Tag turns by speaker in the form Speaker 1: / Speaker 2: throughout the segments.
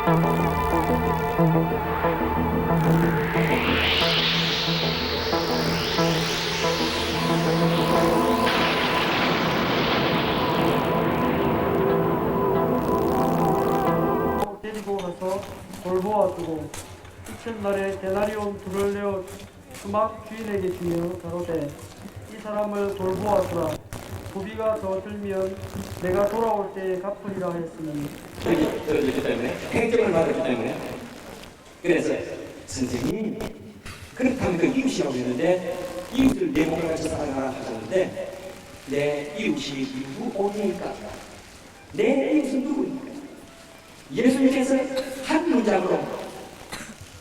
Speaker 1: 데리고 가서 돌보아주고 이튿날에 데나리온 둘을 내어 수막 주인에게 주며 가로되 이 사람을 돌보아주라. 고비가 더 들면 내가 돌아올 때에 갚으리라 했으니
Speaker 2: 들어줬기 때문에 팽점을 받았기 때문에 그래서 선생님 그렇다면 그 이웃이라고 했는데 이웃을 내 몸을 같이 사랑하라 하셨는데 내 이웃이 누구입니까? 내 이웃은 누구입니까? 예수님께서 한 문장으로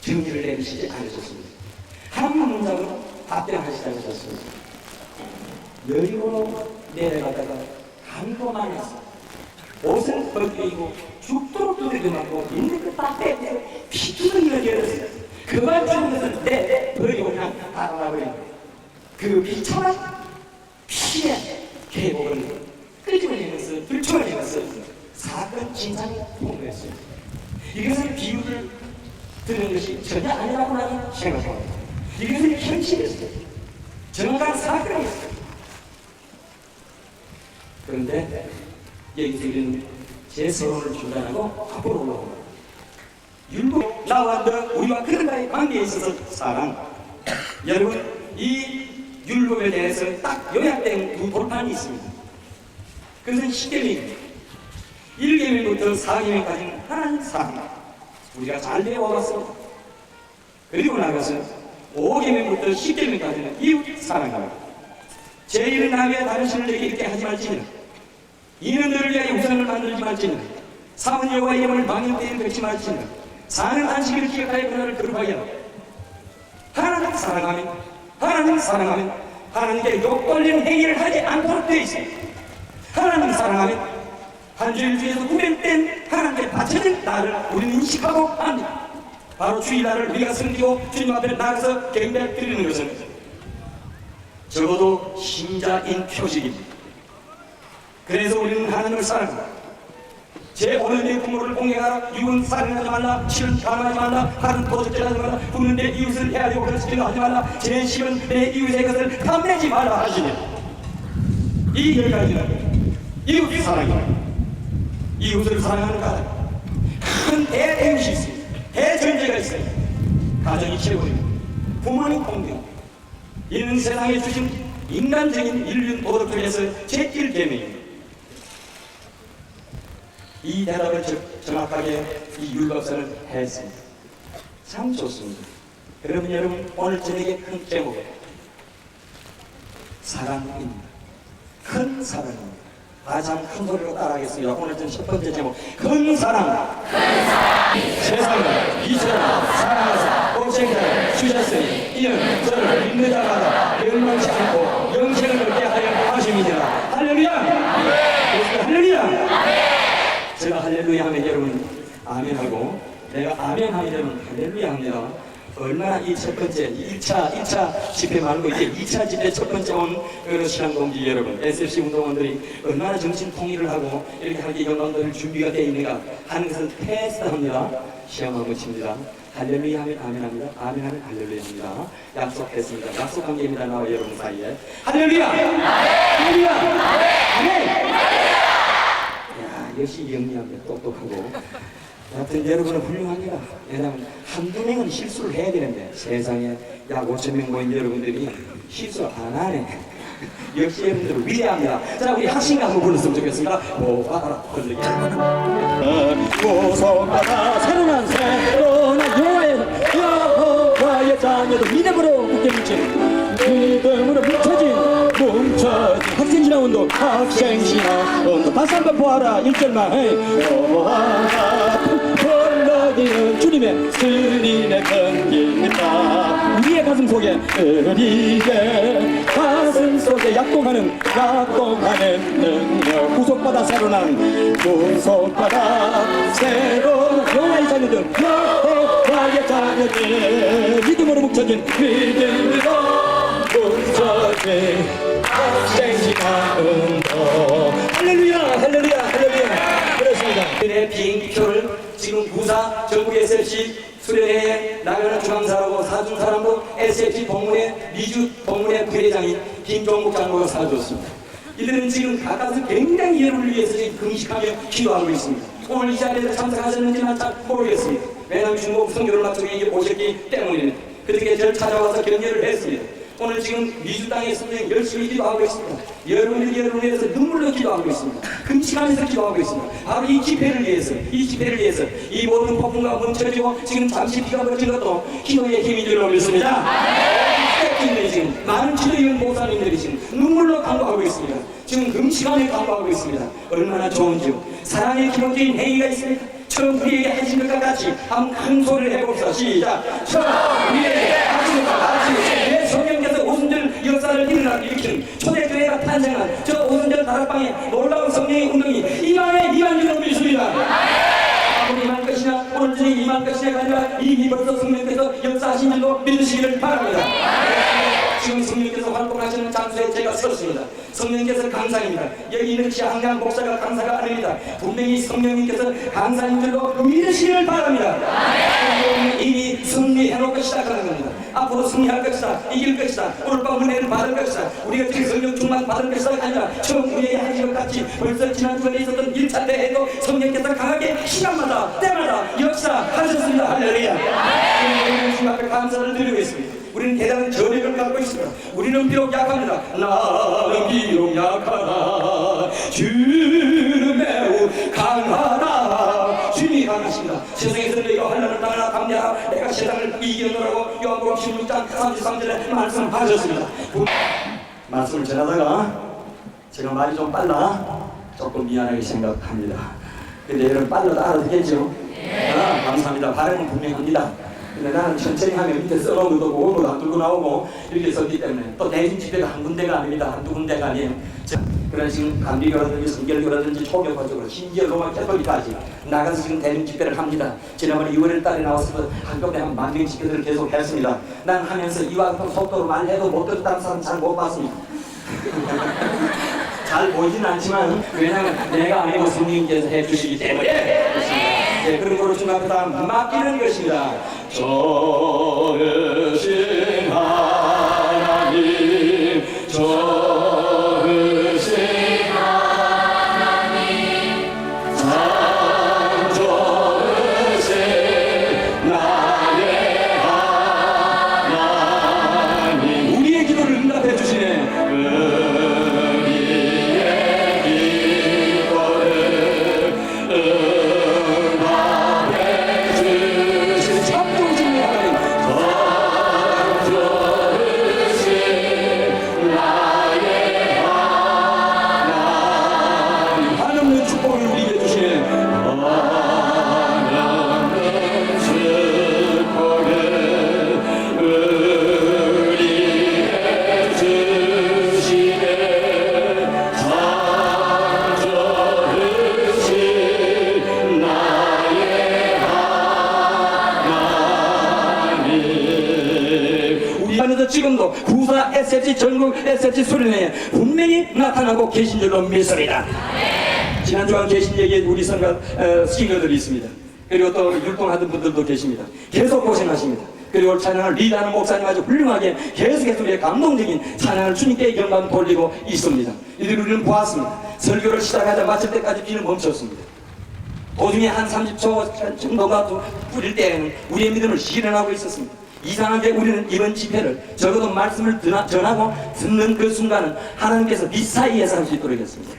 Speaker 2: 정리를 내리시지 않으셨습니다. 한 문장으로 답변하시지 않으셨습니다. 여리고로 내려가다가 강도만해서 옷을 벗기고 죽도록 두들겨 맞고 있는 것다 빼고 피투성이를 열었어요. 그만 죽은 것은 내 버리고 그냥 알아버린 그 비참한 피의 계곡을 끄집어내면서 들춰내면서 사건 진상이 통과했어요. 이것을 비유를 듣는 것이 전혀 아니라고 나는 생각합니다. 이것은 현실이었어요. 정확한 사건이었어요. 그런데 여기서 우리는 제 서론을 중단하고 앞으로 올라옵니다. 율법 나와 너 우리와 그들과의 관계에 있어서 사랑. 여러분 이 율법에 대해서 딱 요약된 두 돌판이 있습니다. 그것은 10계명입니다. 1계명부터 4계명까지는 하나님 사랑 우리가 잘 배워왔습니다. 그리고 나가서 5계명부터 10계명까지는 이웃 사랑입니다. 제1은 남의 다른 신을 내게 있게 하지 말지니라. 이는 너를 위하여 우상을 만들지 말지니라. 3은 여호와의 이름을 망령 때에 뵙지 말지니라. 4는 안식일을 기억하여 그날을 거룩하게 하나님 사랑하면 하나님께 욕걸리는 행위를 하지 않도록 되어 있습니다. 하나님 사랑하면 한 주일 중에서 구별된 하나님께 바쳐진 날을 우리는 인식하고 합니다. 바로 주일날을 우리가 섬기고 주님 앞에 나가서 경배 드리는 것은 적어도 신자인 표식입니다. 그래서 우리는 하나님을 사랑합니다. 제5는 내 부모를 공경하라. 육은 살인하지 말라. 실은 가늠하지 말라. 팔은 도적질하지 말라. 부는 내 이웃을 해하려고 그렇게 하지 말라. 제10은 내 이웃의 것을 탐내지 말라 하시니 이 10가지는 이웃 사랑입니다. 이웃을 사랑하는 가정 큰 대이웃이 있습니다. 대전제가 있어요. 가정이 최고입니다. 부모님 공경 이는 세상에 주신 인간적인 인륜 도덕 중에서 제1계명입니다. 이 대답을 정확하게 이 율법서는 했습니다. 참 좋습니다. 그러면 여러분 오늘 저녁에 큰 제목은 사랑입니다. 큰 사랑입니다. 다시 한번 큰 소리로 따라하겠습니다. 오늘 첫 번째 제목 큰 사랑. 세상을 이처럼 사랑하사 독생자를 주셨으니 이는 저를 믿는 자마다 멸망치 않고 영생을 얻게 하려 하심이니라. 할렐루야. 할렐루야. 제가 할렐루야 하면 여러분 아멘하고 내가 아멘 하면 여러분 할렐루야 합니다. 얼마나 이 첫 번째 1차 집회 말고 이제 2차 집회 첫 번째 온 신앙동지 여러분 SFC 운동원들이 얼마나 정신 통일을 하고 이렇게 하기 영광들 준비가 되어 있는가 하는 것을 테스트합니다. 시험 한번 칩니다. 할렐루야 하면 아멘합니다. 아멘하면 할렐루야입니다. 약속했습니다. 약속 관계입니다. 나와 여러분 사이에 할렐루야. 할렐루야. 아멘. 역시 영리합니다. 똑똑하고 하여튼 여러분은 훌륭합니다. 왜냐하면 한두 명은 실수를 해야 되는데 세상에 약 5,000명 모인 여러분들이 실수 안 하네. 역시 여러분들은 위대합니다. 자 우리 학신가 한번 불렀으면 좋겠습니다. 모아라 걸리게
Speaker 3: 보석바다 새로운 여호와의 자녀도 믿음으로 굳게 믿음으로 뭉쳐진 학생신앙 운동 다시 한번 보아라 1절만 보아라 흘러지는 주님의 건기입니다. 우리의 가슴 속에 약동하는 능력 구속받아 새로난 구속받아 새로운 여호와의 자녀들 여호와의 자녀들 믿음으로 뭉쳐진 학생신앙 운동 할렐루야. 그렇습니다.
Speaker 2: 내 비행기표를 지금 지금 부사 전국 SFC 수련회에 나가는 중앙사라고 사준 사람도 SFC 동문회 미주 동문회 부회장인 김종국 장로가 사줬습니다. 이들은 지금 가까스 굉장히 예루를 위해서 지금 금식하며 기도하고 있습니다. 오늘 이 자리에서 참석하셨는지는 잘 모르겠습니다. 왜냐하면 중국 선교를 마치고 이제 오셨기 때문입니다. 그렇게 저를 찾아와서 격려를 했습니다. 오늘 지금 미주 땅에 선생님 열심히 기도하고 있습니다. 여러분들 여러분을 위해서 눈물로 기도하고 있습니다. 금식하면서 기도하고 있습니다. 바로 이 집회를 위해서, 이 집회를 위해서 이 모든 폭풍과 멈춰지고 지금 잠시 비가 그친 것도 기도의 힘이 줄로 믿습니다. 지금 많은 지도위원 목사님들이 지금 눈물로 간구하고 있습니다. 지금 금식하며 간구하고 있습니다. 얼마나 좋은지요. 사랑의 기본적인 행위가 있습니다. 처음 우리에게 하신 것과 같이 한번 큰 소리를 해봅시다. 시작. 처음 우리에게 하신 것과 같이 내 성령께서 오순절 역사를 일으키는 초대교회가 탄생한 저 오순절 다락방에 놀라운 성령의 운동이 이만에 이만 줄로 믿습니다. 앞으로 임할 것이냐 오늘 중에 임할 것이냐가 아니라 이미 벌써 성령께서 역사하신 줄로 믿으시기를 바랍니다. 지금 성령께서 활동하시는 장소에 제가 섰습니다. 성령께서 강사입니다. 여기 있는 한강 목사가 강사가 아닙니다. 분명히 성령님께서 강사인 줄로 믿으시기를 바랍니다. 이미 승리해놓고 시작하는 겁니다. 앞으로 승리할 것이다. 이길 것이다. 오늘 밤 은혜를 받을 것이다. 우리가 지금 성령 충만 받을 것이다가 아니라 처음 우리에게 하신 것 같이 벌써 지난주에 있었던 1차 대회도 성령께서 강하게 시간마다 때마다 역사하셨습니다. 할렐루야. 우리는 주님 앞에 감사를 드리고 있습니다. 우리는 대단한 저력을 갖고 있습니다. 우리는 비록 약합니다. 나는 비록 약하다. 주는 매우 강하다. 주님이 강하십니다. 세상에서 너희가 환난을 당하나 감내하라. 내가 세상을 이겨노라고 요한복음 16장 33절에 말씀하셨습니다. 말씀을 전하다가 제가 말이 좀 빨라 조금 미안하게 생각합니다. 근데 여러분 빨라도 알아듣겠죠? 감사합니다. 발음은 분명합니다. 근데 나는 천천히 하면 밑에 써놓은 것도 오고 오늘도 안 들고 나오고 이렇게 썼기 때문에 또 대중 집회가 한 군데가 아닙니다. 한두 군데가 아니에요. 그런 지금 감리교라든지 성결교라든지 초교파적으로 심지어 로마 캐톨릭까지 나가서 지금 대중 집회를 합니다. 지난번에 6월 달에 나와서 한꺼번에 한 10,000명 집회를 계속 했습니다. 난 하면서 이와 같은 속도로 말해도 못 듣다는 사람 잘 못 봤습니다. 잘 보이지는 않지만 왜냐하면 내가 아니고 성령님께서 해주시기 때문에 네, 그런 거로 주님 앞에 다 맡기는 것입니다. 좋으신 하나님 좋으신 하나님 참 좋으신 나의 하나님 우리의 기도를 응답해 주시네. 지금도 부사 SFC 전국 SFC 수련회에 분명히 나타나고 계신 줄로 믿습니다. 지난주간 계신 얘기에 우리 성가 싱어들이 있습니다. 그리고 또 율동하던 분들도 계십니다. 계속 고생하십니다. 그리고 찬양을 리드하는 목사님 아주 훌륭하게 계속해서 우리의 감동적인 찬양을 주님께 영광 돌리고 있습니다. 이들 우리는 보았습니다. 설교를 시작하자 마칠 때까지 비는 멈췄습니다. 도중에 한 30초 정도가 뿌릴 때에는 우리의 믿음을 실현하고 있었습니다. 이상하게 우리는 이번 집회를 적어도 말씀을 전하고 듣는 그 순간은 하나님께서 비사이에서 할 수 있도록 했습니다.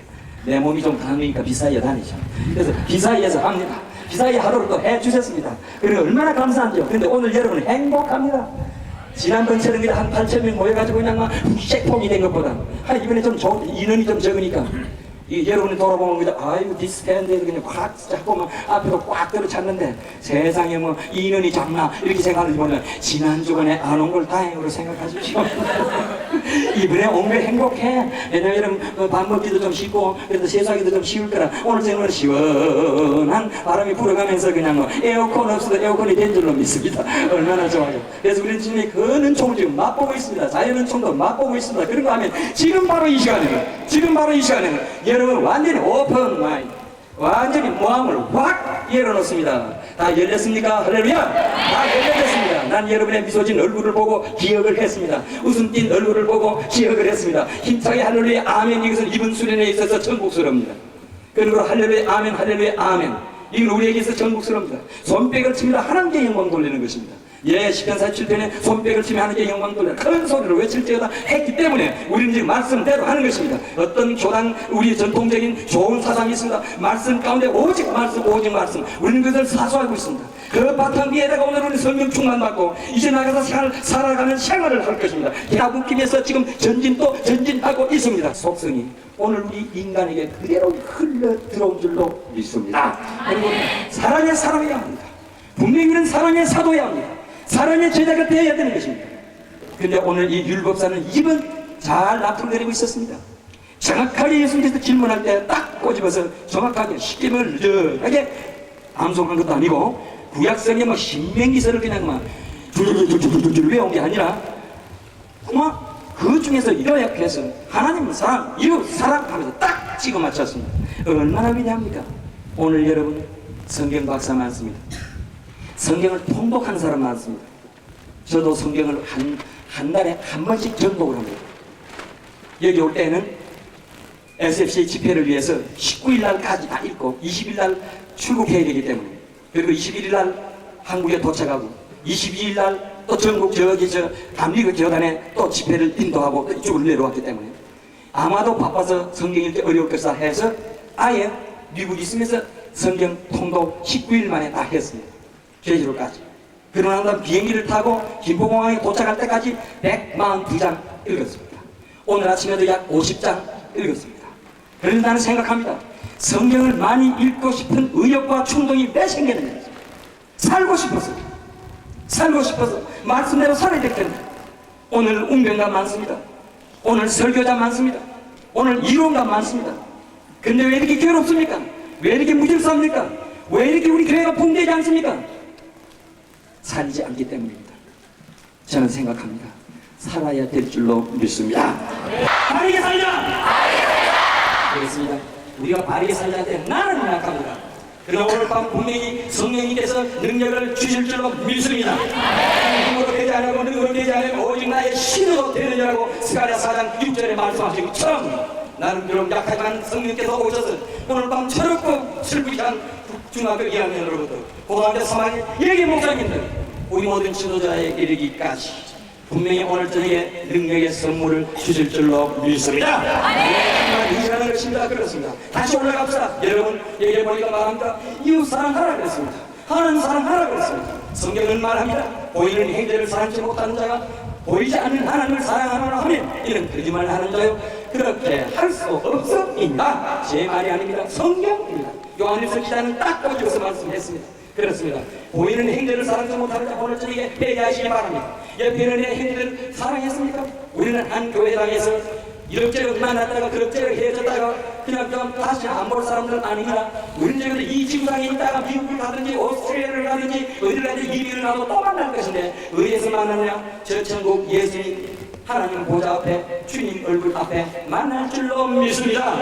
Speaker 2: 내 몸이 좀 강하니까 비사이에 다니죠. 그래서 비사이에서 합니다. 비사이 하루를 또 해주셨습니다. 그리고 얼마나 감사한지요. 그런데 오늘 여러분 행복합니다. 지난번처럼 한 8,000명 모여가지고 그냥 막 쉑폭이 된 것보다 이번에 좀 인원이 좀 적으니까 여러분이 돌아보면 그냥 아이고 디스패인데 그냥 꽉 잡고 막 앞에도 꽉 들어찼는데 세상에 뭐 인원이 작나 이렇게 생각하는지 몰라요. 지난주간에 안 온 걸 다행으로 생각하십시오. 이번에 온 게 행복해. 왜냐면 밥 먹기도 좀 쉽고 그래도 세수하기도 좀 쉬울 거라 오늘 정말 시원한 바람이 불어가면서 그냥 뭐 에어컨 없어도 에어컨이 된 줄로 믿습니다. 얼마나 좋아요. 그래서 우리 주님이 그 은총을 지금 맛보고 있습니다. 자연 은총도 맛보고 있습니다. 그런가 하면 지금 바로 이 시간에는 여러분 완전히 오픈 마인드 완전히 모함을 확 열어놓습니다. 다 열렸습니까? 할렐루야! 다 열렸습니다. 난 여러분의 미소진 얼굴을 보고 기억을 했습니다. 웃음 띤 얼굴을 보고 기억을 했습니다. 힘차게 할렐루야 아멘. 이것은 이번 수련회에 있어서 천국스럽니다. 그리고 할렐루야 아멘 할렐루야 아멘. 이건 우리에게 있어서 천국스럽니다. 손뼉을 칩니다. 하나님께 영광 돌리는 것입니다. 예, 시편 47편에 손뼉을 치며 하나님께 영광 돌려 큰 소리로 외칠지어다 했기 때문에 우리는 지금 말씀대로 하는 것입니다. 어떤 교단 우리 전통적인 좋은 사상이 있습니다. 말씀 가운데 오직 말씀 오직 말씀, 우리는 그것을 사수하고 있습니다. 그 바탕 위에다가 오늘 우리 성령 충만 받고 이제 나가서 살아가는 생활을 할 것입니다. 야국김에서 지금 전진도 전진하고 있습니다. 속성이 오늘 우리 인간에게 그대로 흘러 들어온 줄로 믿습니다. 그리고 사랑의 사람이어야 합니다. 분명히 우리는 사랑의 사도여야 합니다. 사랑의 제자가 되어야 되는 것입니다. 그런데 오늘 이 율법사는 입은 잘 납득거리고 있었습니다. 정확하게 예수님께서 질문할 때 딱 꼬집어서 정확하게 쉽게 멀쩡하게 암송한 것도 아니고 구약성의 뭐 신명기서를 그냥 막 줄줄줄줄줄 외운 게 아니라 그 중에서 요약해서 하나님 사랑, 이웃 사랑하면서 딱 찍어 맞췄습니다. 얼마나 위대합니까? 오늘 여러분 성경 박사 많습니다. 성경을 통독한 사람 많습니다. 저도 성경을 한 달에 한 번씩 전독을 합니다. 여기 올 때는 SFC 집회를 위해서 19일 날까지 다 읽고 20일 날 출국해야 되기 때문에, 그리고 21일 날 한국에 도착하고 22일 날 또 전국 감리교 교단에 또 집회를 인도하고 또 이쪽으로 내려왔기 때문에 아마도 바빠서 성경 읽기 어려울 것이다 해서 아예 미국에 있으면서 성경 통독 19일 만에 다 했습니다. 제주도까지. 그러고 난 비행기를 타고 김포공항에 도착할 때까지 142장 읽었습니다. 오늘 아침에도 약 50장 읽었습니다. 그래서 나는 생각합니다. 성경을 많이 읽고 싶은 의욕과 충동이 왜 생기느냐. 살고 싶어서 말씀대로 살아야 될 텐데 오늘 운명가 많습니다. 오늘 설교자 많습니다. 오늘 이론가 많습니다. 근데 왜 이렇게 괴롭습니까? 왜 이렇게 무질서합니까? 왜 이렇게 우리 교회가 붕대지 않습니까? 살지 않기 때문입니다. 저는 생각합니다. 살아야 될 줄로 믿습니다. 바르게 살자! 그렇습니다. 우리가 바르게 살자 할 때 나는 약합니다. 그러나 오늘 밤 분명히 성령님께서 능력을 주실 줄로 믿습니다. 힘으로 되지 않고 능으로 되지 않고 오직 나의 신으로 되느냐고 스가랴 4장 6절에 말씀하신 것처럼 나는 비록 약하지만 성령께서 오셔서 오늘 밤 철없고 슬프지 않은 중학교 2학년으로부터 고등학교 3학년 예기 목사님들 우리 모든 지도자에 이르기까지 분명히 오늘 저녁에 능력의 선물을 주실 줄로 믿습니다. 의지하는 것입니다. 그렇습니다. 다시 올라갑시다. 여러분 얘기해 보니까 말합니다. 이웃 사랑하라 그랬습니다. 하나님 사랑하라 그랬습니다. 성경은 말합니다. 보이는 행제를 사랑치 못하는 자가 보이지 않는 하나님을 사랑하노라 하면 이는 거짓말을 하는 자요 그렇게 할 수 없습니다. 제 말이 아닙니다. 성경입니다. 요한일서 기자는 딱 꼬집어서 말씀했습니다. 그렇습니다. 보이는 행제를 사랑치 못하는 자 오늘 저녁에 회개하시기 바랍니다. 옆에 있는 행제를 사랑했습니까? 우리는 한 교회당에서 이럭저럭 만났다가 그럭저럭 헤어졌다가 그냥 좀 다시 안 볼 사람들 아닙니다. 우리는 이 지구상에 있다가 미국을 가든지 오스트레일리아를 가든지 어디를 가든지 이민을 가도 또 만날 것인데 어디에서 만나느냐? 저 천국 예수님 하나님 보좌 앞에 주님 얼굴 앞에 만날 줄로 믿습니다.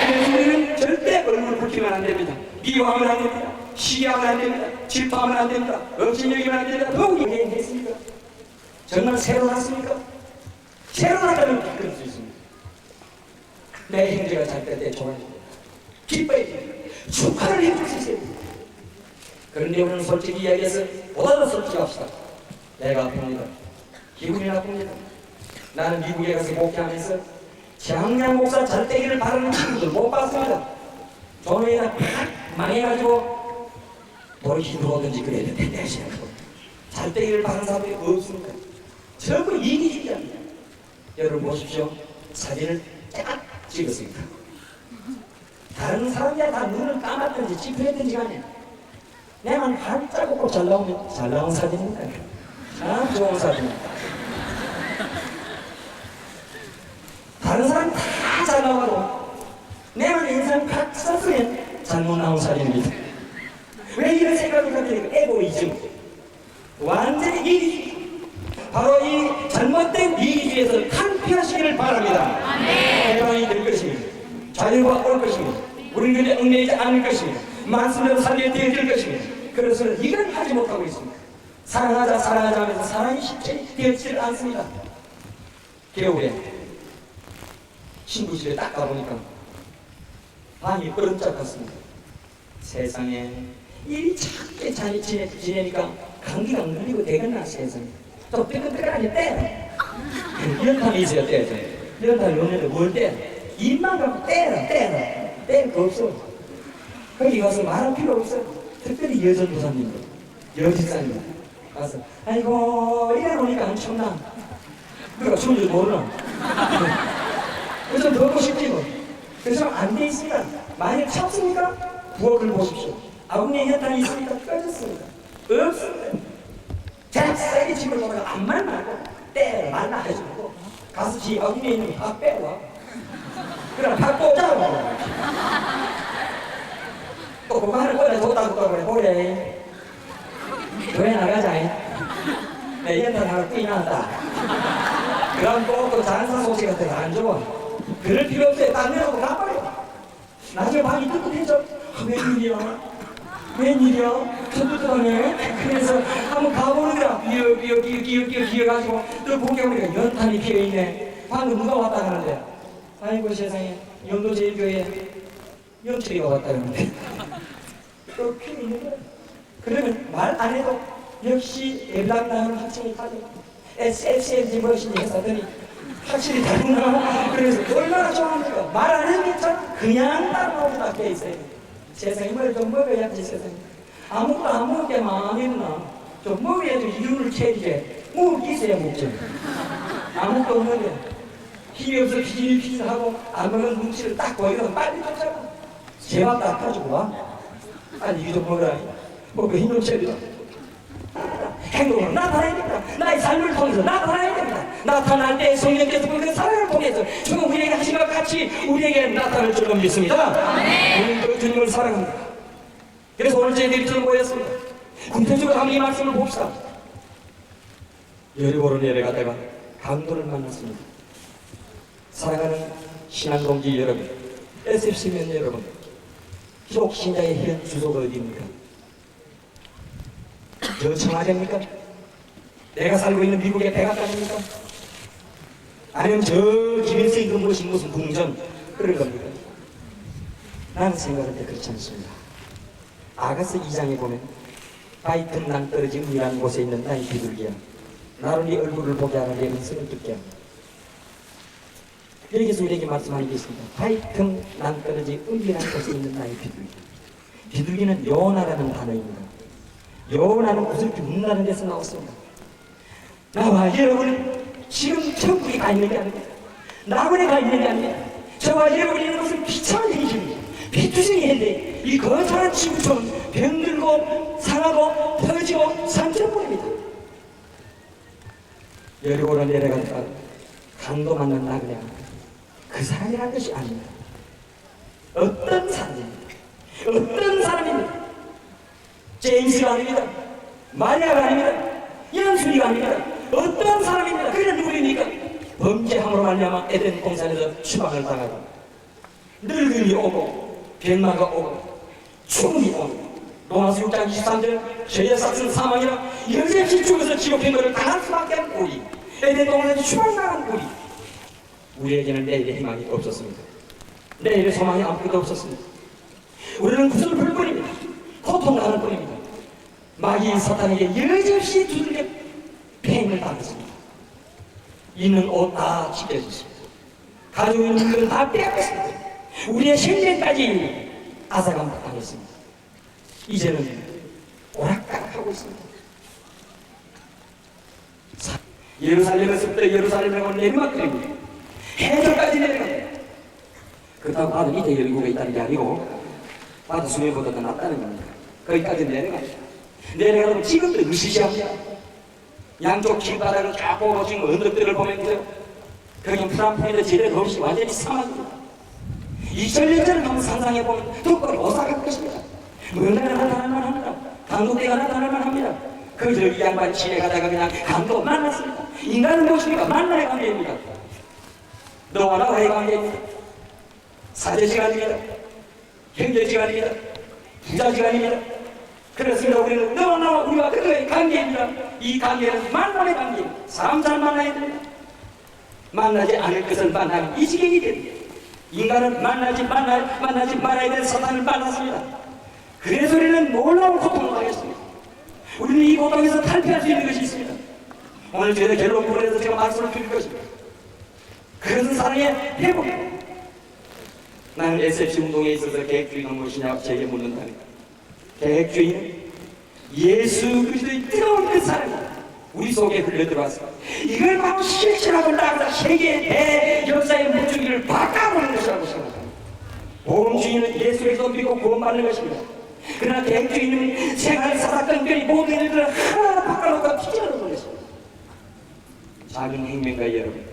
Speaker 2: 그래서 우리는 절대 얼굴을 붉히면 안 됩니다. 미워하면 안 됩니다. 시기하면 안 됩니다. 질투하면 안 됩니다. 억진여기면 안 됩니다. 더욱이 했습니까? 정말 새로 났습니까? 새로 났다면 그럴 수 있습니다. 내 형제가 잘 때 좋아집니다. 기뻐해 줍니다. 축하를 해줄 수 있어요. 그런데 우리는 솔직히 이야기해서 보다 더 솔직합시다. 내가 아픕니다. 기분이 나쁩니다. 나는 미국에 가서 목회하면서 장량 목사 잘되기를 바라는 친구들 못 봤습니다. 조명이나 팍 망해가지고 버릇이 들어오든지 그래야 되는데 잘되기를 바라는 사람이 없습니다. 전부 이기주의자입니다. 여러분 보십시오. 사진을 딱 찍었습니다. 다른 사람이 다 눈을 감았든지 찌푸렸든지 간에 내만 반짝 웃고 잘 나오면 잘 나온 사진입니다. 참 좋은 사진입니다. 다른 사람 다 잘 나와도 내만 인상 팍 썼으면 잘못 나온 사진입니다. 왜 이런 생각을 갖게 되고 에고이즘 완전히 이기주의 바로 이 잘못된 이기주의에서 탈피하시기를 바랍니다. 해방이 될 것입니다. 자유가 올 것입니다. 우리는 그냥 얽매이지 않을 것이며 말씀대로 살게 되어질 것이며 그래서 이걸 하지 못하고 있습니다. 사랑하자 사랑하자 하면서 사랑이 쉽게 되어지질 않습니다. 겨울에 친구 집에 딱 가보니까 밤이 끄름잡았습니다. 세상에 일이 참게 잘 지내니까 감기가 눌리고 되겠나 세상에. 또 뜨끈뜨끈하게 떼라. 연탄이 있어야 떼죠. 연탄이 없는데 뭘 떼라. 입만 갖고 떼라. 뗄 거 없어. 거기 가서 말할 필요 없어. 특별히 여전도사님들 여진사님 가서 아이고 이래 놓으니까 엄청나. 그러니까 좋은 줄 모르나. 그래서 더 보고 싶지 뭐. 그래서 안 돼 있습니다. 만약 참습니까? 부엌을 보십시오. 아궁이에 연탄이 있습니까? 꺼졌습니다. 없습니다. 자, 세게 집을 보다가 암만 말고 때려 말라 해주고 가서 지 아궁이에 있는 밥 빼와. 그럼 밥 꽂자고. 또 그만을 꺼내줬다고 또 그래 보래. 교회 나가자. 내 연탄 하나 꾸이 나왔다. 그럼 또 장사 소식 같은 거 안 좋아. 그럴 필요 없어요. 딴 데로 가버려. 나중에 밤이 뜨뜻해져. 웬일이야? 뜨뜻하네. 그래서 한번 가보느라 기어가지고 또 보게 보니까 연탄이 피어있네. 방금 누가 왔다 가는데 아이고 세상에 영도제일교회 영철이가 왔다 그러는데 또 피어있는 거야. 그러면 말 안 해도 역시 예비당당한 학생이 다르고 SFCNG 무엇인지 했더니 확실히 다르구나. 그래서 얼마나 좋아합니까? 말 안 해도 괜찮아. 그냥 따라오고 닦여 있어요. 세상에 뭘 좀 먹어야지 세상에. 아무것도 안 먹을 게 많겠나. 좀 먹어야지 이윤을 채리게. 먹기 있어야 먹죠. 아무것도 없는데 힘이 없어 피질피질하고 안 먹는 눈치를 딱 보이면 빨리 쫓아가. 제밥 딱 가지고 와. 빨리 이거 좀 먹어라. 먹고 힘을 채리라. 행동으로 나타나야 됩니다. 나의 삶을 통해서 나타나야 됩니다. 나타날 때 성령께서 그 사랑을 통해서 주님 우리에게 하신 것 같이 우리에게 나타날 줄로 믿습니다. 우리는 그 주님을 사랑합니다. 그래서 오늘 저희들이 지금 모였습니다. 군태주가 한번 이 말씀을 봅시다. 여리고로 내려가다가 강도를 만났습니다. 사랑하는 신앙동지 여러분, SFC면 여러분, 기록 신자의 현 주소가 어디입니까? 저 청와대입니까? 내가 살고 있는 미국의 백악관입니까? 아니면 저 김일성이 근무하신 무슨 궁전 그런 겁니까? 나는 생각할 때 그렇지 않습니다. 아가서 2장에 보면 바이튼 낭떠러짐이라는 곳에 있는 나의 비둘기야, 나를 네 얼굴을 보게 하라, 내 음성을 듣게 하라. 여기서 우리에게 말씀하는 게 있습니다. 바이튼 낭떠러짐이라는 곳에 있는 나의 비둘기. 비둘기는 요나라는 단어입니다. 요나는 구슬피 문나는 데서 나왔습니다. 나와 여러분 지금 천국에 가 있는 게 아닙니다. 낙원에 가 있는 게 아닙니다. 저와 여러분이 있는 것은 비참한 행실입니다. 비투성이인데 이 거창한 지구촌 병들고 상하고 터지고 상처뿐입니다. 여리고로 내려가다가 강도 만난 나그네가 그 사람이라는 것이 아닙니다. 어떤 사람입니다. 어떤 사람입니다. 제임스가 아닙니다. 마리아가 아닙니다. 연순이가 아닙니다. 어떤 사람입니다. 그는 누구입니까? 범죄함으로 말미암아 에덴 동산에서 추방을 당하고 늙음이 오고 병마가 오고 죽음이 오고 로마서 6장 23절 죄의 삭은 사망이라 여지없이 죽어서 지옥행로를 당할 수밖에 없는 우리, 에덴 동산에서 추방당한 우리에게는 내일의 희망이 없었습니다. 내일의 소망이 아무것도 없었습니다. 우리는 구슬플 뿐입니다. 고통당할 뿐입니다. 마귀 사탄에게 여지없이 두들겨 팽을 당했습니다. 있는 옷 다 찢겨졌습니다. 가지고 있는 물건을 다 빼앗겼습니다. 우리의 생명까지 앗아감 당했습니다. 이제는 오락가락하고 있습니다. 예루살렘에서부터 예루살렘으로 내리막길입니다. 해저까지 내려갑니다. 그렇다고 바다 밑에 열고가 있다는 게 아니고 바다 수면보다 더 낫다는 겁니다. 거기까지 내려갑니다. 내려가면 지금도 으시시합니다. 양쪽 길바닥을 쫙 보고 지금 언덕들을 보면서 거기 프랑프에도 지대도 없이 완전히 사막입니다. 2000년 전을 한번 상상해보면 덕벌 오싹할 것입니다. 뭔가가 나타날만 합니다. 강도대가 나타날만 합니다. 그저 이 양반 지내가다가 그냥 강도 만났습니다. 인간은 무엇입니까? 만나의 관계입니다. 너와 나와의 관계입니다. 사제 시간입니다. 경제지간입니다. 부자지간입니다. 그렇습니다. 우리는 너와 나와 우리와 그들의 관계입니다. 이 관계는 만남의 관계입니다. 사람 잘 만나야 됩니다. 만나지 않을 것을 만나면 이 지경이 됩니다. 인간은 만나지 말아야 될 사탄을 만났습니다. 그래서 우리는 놀라운 고통을 하겠습니다. 우리는 이 고통에서 탈피할 수 있는 것이 있습니다. 오늘 저희의 결론 부분에서 제가 말씀을 드릴 것입니다. 그것은 사랑의 회복입니다. 나는 SFC 운동에 있어서 계획주의가 무엇이냐고 제게 묻는다면, 계획주의는 예수 그리스도의 뜨거운 그 사랑이 우리 속에 흘러들어왔습니다. 이걸 바로 실천하고 나아가 세계의 역사의 물줄기를 바꿔보는 것이라고 생각합니다. 복음주의는 예수 그리스도 믿고 구원받는 것입니다. 그러나 계획주의는 생활, 사사, 끈끈이 모든 일들을 하나하나 바꿔놓고 뒤집어놓는 것입니다. 작은 행명가 여러분,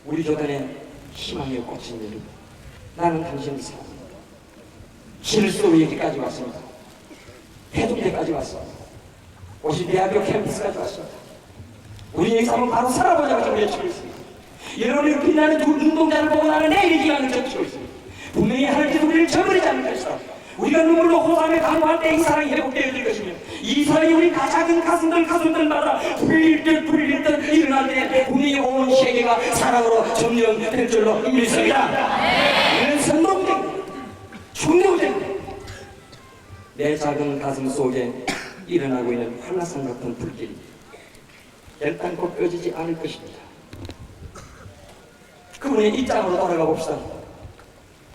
Speaker 2: 우리 교단의 희망의 꽃인 여러분, 나는 당신을 사랑합니다. 실수로 여기까지 왔습니다. 해동대까지 왔습니다. 오시 대학교 캠퍼스까지 왔습니다. 우리 여기서 한번 바로 살아보자고 지금 외치고 있습니다. 여러분이 빛나는 두 눈동자를 보고 나는 내일의 기간을 젖히고 있습니다. 분명히 하나님께서 우리를 저버리지 않을 것이다. 우리가 눈물로 호소하며 강구할 때 이 사랑이 회복되어질 것이며, 이 사랑이 우리 작은 가슴들마다 불일 듯 일어날 때 분명히 온 세계가 사랑으로 점령될 줄로 믿습니다. 이는 선동적입니다. 충동적입니다. 내 작은 가슴 속에 일어나고 있는 한라산 같은 불길이 결단코 꺼지지 않을 것입니다. 그분의 입장으로 돌아가 봅시다.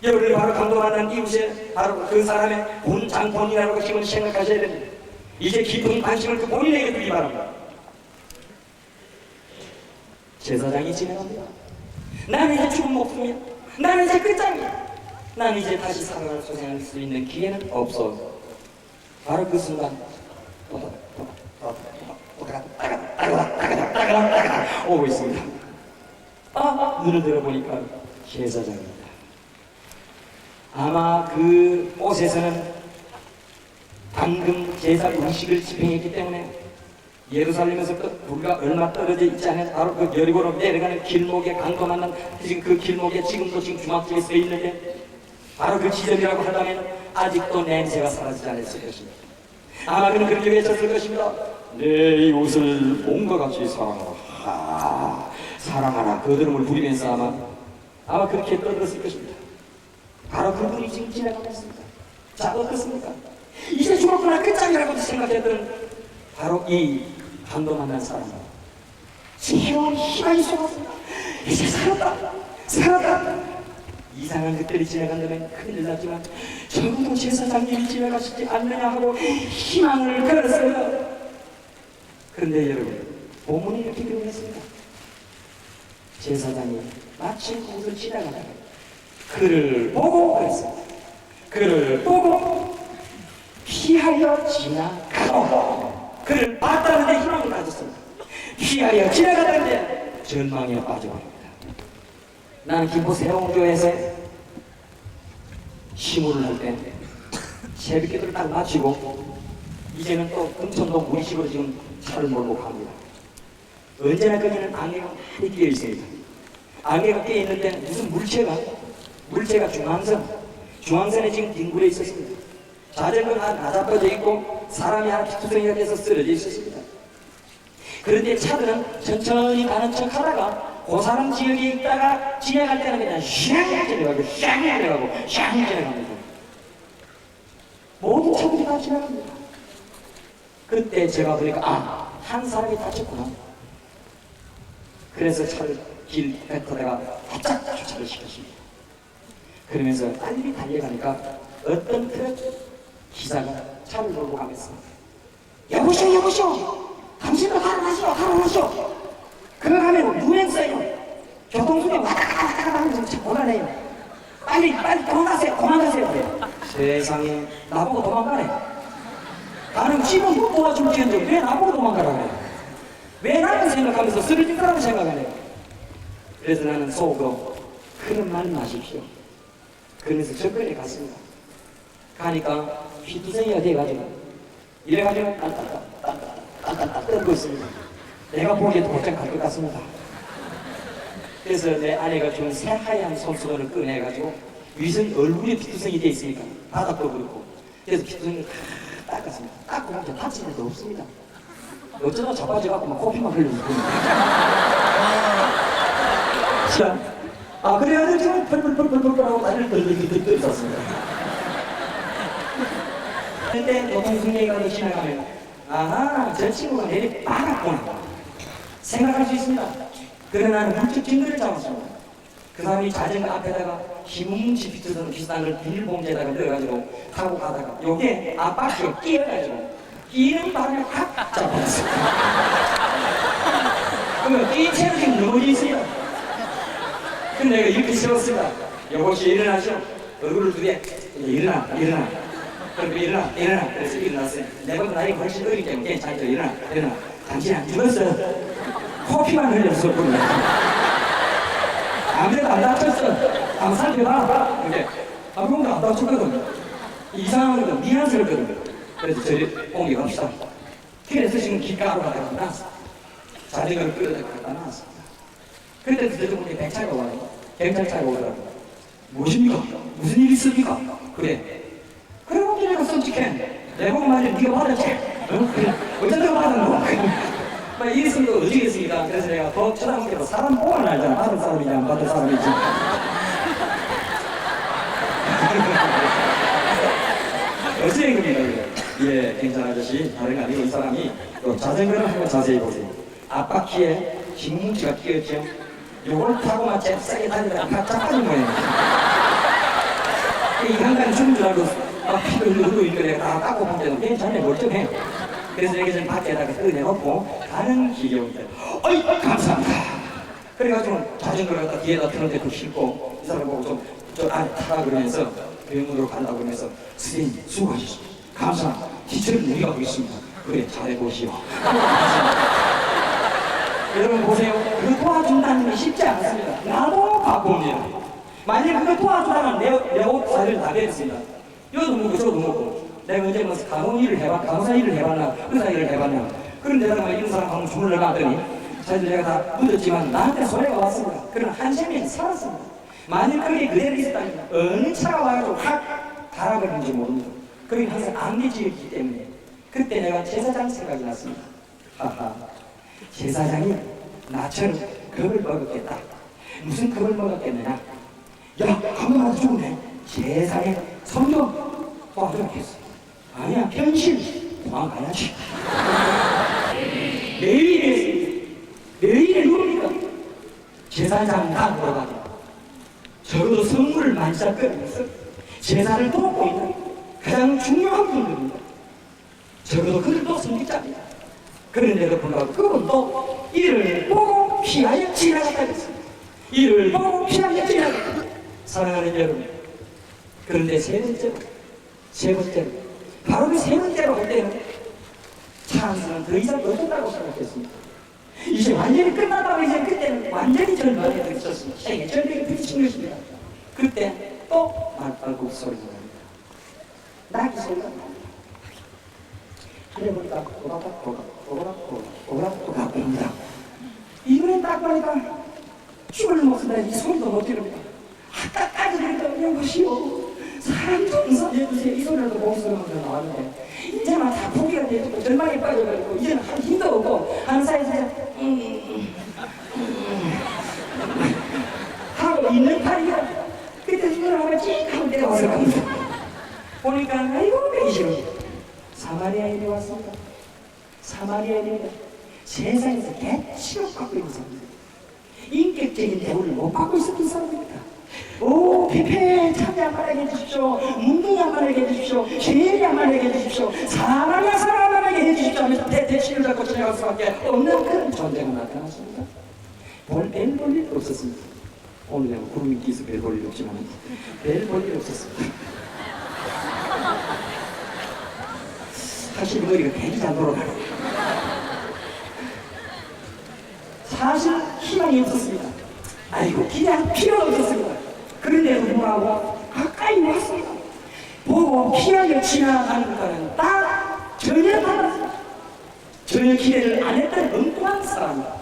Speaker 2: 여러분이 바로 감동하는 이웃에 바로 그 사람의 본장본이라고 지금 생각하셔야 됩니다. 이제 깊은 관심을 그 본인에게 두기 바랍니다. 제사장이 진행합니다. 나는 이제 죽은 목숨이야. 나는 이제 끝장이야. 나는 이제 다시 살아날 소생할 수 있는 기회는 없어. 바로 그 순간 오고 있습니다. 눈을 들어보니까 제사장입니다. 아마 그 옷에서는 방금 제사 의식을 집행했기 때문에 예루살렘에서 불과 얼마 떨어져 있지 않은 바로 그 여리고로 내려가는 길목에 강도 만난 지금 그 길목에 지금도 지금 주막집에 서 있는데, 바로 그 지점이라고 한다면 아직도 냄새가 사라지지 않았을 것입니다. 아마 그는 그렇게 외쳤을 것입니다. 내 이웃을 몸과 같이 사랑하라. 사랑하라. 그 들음을 부리면서 아마 그렇게 떠들었을 것입니다. 바로 그분이 지금 지나가고 있습니다. 자, 어떻습니까? 이제 죽었구나, 끝장이라고 생각했던 바로 이 강도 만난 사람, 새로운 희망이 쏟았습니다. 이제 살았다. 이상한 것들이 지나간다면 큰일 나지만 적어도 제사장님이 지나가시지 않느냐 하고 희망을 걸었습니다. 그런데 여러분, 본문이 이렇게 기록했습니다. 제사장이 마치 그곳을 지나가다가 그를 보고 그랬습니다. 그를 보고 피하여 지나가고, 그를 봤다는데 희망을 가졌습니다. 피하여 지나가다는데 절망에 빠져버립니다. 나는 김포 새로운 교회에서 시무를 할 때 새벽기도를 딱 마치고 이제는 또 금천동 우리 집으로 지금 차를 몰고 갑니다. 언제나 거기는 안개가 많이 끼어 있습니다. 안개가 끼어 있는데 무슨 물체가 중앙선에 지금 뒹굴어 있었습니다. 자전거가 나자빠져 있고 사람이 하나 피투성이가 돼서 쓰러져 있었습니다. 그런데 차들은 천천히 가는 척 하다가 그 사람 지역에 있다가 지나갈 때는 그냥 샹 지나가고 샹 지나가고 샹 지나갑니다. 모든 차들이 다 지나갑니다. 그때 제가 보니까 한 사람이 다쳤구나. 그래서 차를 길 뱉어다가 바짝 주차를 시켰습니다. 그러면서 빨리 달려가니까 어떤 트럭 기사가 차를 몰고 가면서 여보시오 당신도 달아나시오 그거 가면 유행성이요. 교통수에 왔다 갔다 하면서 참 곤란해요. 빨리 도망가세요. 세상에, 나보고 도망가래. 나는 집은 못 도와줄지언정 왜 나보고 도망가라 그래. 왜 나는 생각하면서 쓰러질 거라고 생각하네. 그래서 나는 속으로 그런 말 마십시오. 그러면서 접근해 갔습니다. 가니까 휘두성이가 돼가지고 이래가지고 딸딸딸 떨고 있습니다. 내가 보기에도 곧장 갈 것 같습니다. 그래서 내 아내가 준 새하얀 손수건을 꺼내가지고 위생 얼굴에 피투성이 되어 있으니까 바닥도 그렇고 그래서 피투성을 다 닦았습니다. 닦고 나면 다친 데도 없습니다. 어쩌다 자빠져갖고 막 코피만 흘리고 그래가지고 지금 펄펄펄펄펄 하고 다리를 들들들들 있었습니다. 근데 노동승리가 지나가면 아하 저 친구가 내리 빠갔구나 생각할 수 있습니다. 그러나 물적 증거를 잡았습니다. 그 사람이 자전거 앞에다가 힘뭉치 비슷한 걸 비닐봉지에다가 넣어가지고 타고 가다가 요게 앞바퀴에 끼어가지고 끼는 바람에 확 잡아버렸어요. 그러면 끼 채로 지금 넘어져 있어요. 근데 내가 이렇게 세웠습니다. 여보시 일어나시오. 얼굴을 두게 일어나. 그리고 일어나. 그래서 일어났어요. 내가 나이가 훨씬 어리기 때문에 괜찮죠. 일어나. 당신 안 죽었어. 코피만 흘렸었거든요. 아무래도 안 다쳤어. 한번 살펴봐. 근데 그런 거안 다쳤거든. 이상하거든. 미안스럽거든. 그래서 저리 옮겨갑시다. 그래서 지금 길가로 가다가 나왔어. 자전거를 끌어다가 갖다 놨습니다. 그때 저쪽에 배차가 와요. 경찰차가 오더라고. 무엇입니까? 무슨 일이 있습니까? 그래. 그리고 내가 썸찍해. 내 보고 말이야. 네가 받았지? 그래. 어쩌다가 받았노? 막 이랬으면 어디겠습니까? 그래서 내가 더 쳐다보기로 사람 보면 알잖아. 받은 사람이냐 안 받은 사람이지. 어째 그럽니까? 예, 경찰 아저씨. 다른 거 아니고 이 사람이 또 자전거를 한번 자세히 보세요. 앞바퀴에 뒷뭉치가 끼었죠. 요걸 타고만 잽싸게 달리다가 팍 자빠진 모양이에요. 이 한간이 죽은 줄 알고 막 피를 흘리고 있고 내가 다 닦고 본 데는 괜찮네 멀쩡해. 그래서 여기 좀 밖에다가 뜯어내놓고 가는 기계인데 어이 감사합니다. 그래가지고 자전거를 갖다 뒤에다 트는데 그 싣고 이 사람 보고 저 안에 타라 그러면서 병원으로 가려고 그러면서 선생님 수고하셨습니다. 감사합니다. 기체를 우리가 하겠습니다. 그래 잘해보시오. 여러분 보세요. 그거 도와준다는 게 쉽지 않습니다. 나도 바쁩니다. 만약에 그거 도와주다가 내 옷 사리를 다 베렸습니다. 여도 먹고 저도 먹고 내가 언제 뭐 간호사 일을 해봤나 의사 일을 해봤나 그런데다가 이런 사람 한번 주물러 놨더니 자기들 내가 다 묻었지만 나한테 소리가 왔습니다. 그러나 한 생명이 살았습니다. 만약 그게 그대로 있었다면 어느 차가 와가지고 확 갈아버리는지 모릅니다. 그게 항상 암기지였기 때문에 그때 내가 제사장 생각이 났습니다. 하하 제사장이 나처럼 겁을 먹었겠다. 무슨 겁을 먹었겠느냐. 야 한번만 죽네. 세상에 성경 도와줘야겠어. 아니야 현실 도망가야지. 내일에 누굽니까? 제사장 다 물어가지고 적어도 선물을 만지작거리면서 제사를 돕고 있는 가장 중요한 분들입니다. 적어도 그들도 성직자입니다. 그런데도 불구하고 그분도 이를 보고 피하여 지나갔다 했습니다. 이를 보고 피하여 지나갔다. 사랑하는 여러분, 그런데 세 번째로 바로 그 세 번째로 할 때는 찬스는 더 이상 없다고 생각했습니다. 이제 완전히 끝났다고 이제 그때는 완전히 절망에 들었습니다. 세계 절벽에 부딪힌 것입니다. 그때 또 말발굽 소리가 납니다. 낙이 소리가 납니다. 그래 보니까 오락오락 옵니다. 이번엔 딱 보니까 죽을 못한다. 이 소리도 못 들읍니다. 아까까지 그랬던 것이요. 사람 좀 살려주세요. 이 소리라도 목소리가 나왔는데 이제는 다 포기가 되고 절망에 빠져가지고 이제는 한 힘도 없고 하는 사이에서 하고 있는 팔이가 그때 눈을 한번 찡 하고 내려와서 갑니다. 보니까 아이고 배기 싫어. 사마리아인이 왔습니다. 사마리아인이 세상에서 개취급받고 있는 사람입니다. 인격적인 대우를 못 받고 있었던 사람입니다. 오, 피폐 참여 한번 하게 해주십시오. 문둥이 한번 하게 해주십시오. 쉐리 한번 하게 해주십시오. 사마리아 사람 한번 하게 해주십시오 하면서 대치를 잡고 지나갈 수밖에 없는 그런 존재가 나타났습니다. 별 볼 일 없었습니다. 오늘 내가 구름이 끼서 별 볼 일 없지만 별 볼 일 없었습니다. 사실 머리가 되게 잘 돌아가요. 사실 희망이 없었습니다. 아이고 기대할 필요가 없었습니다. 그런데도 불구하고 가까이 왔습니다. 보고 피하게 지나가는 것과는 딱 전혀 달랐습니다. 전혀 기대를 안 했던 엉뚱한 사람입니다.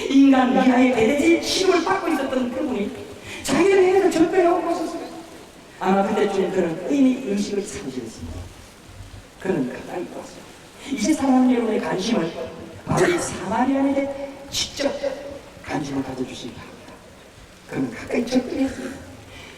Speaker 2: 인간 미하의 배대지 취급을 받고 있었던 그분이 자기를 위해서 절벽에 오고 있었습니다. 아마 그때쯤 그는 이미 의식을 상실했습니다. 그는 가까이 왔습니다. 이제 사랑하는 여러분의 관심을 바로 이 사마리아인에게 직접 관심을 가져주시기 바랍니다. 그는 가까이 접근했습니다.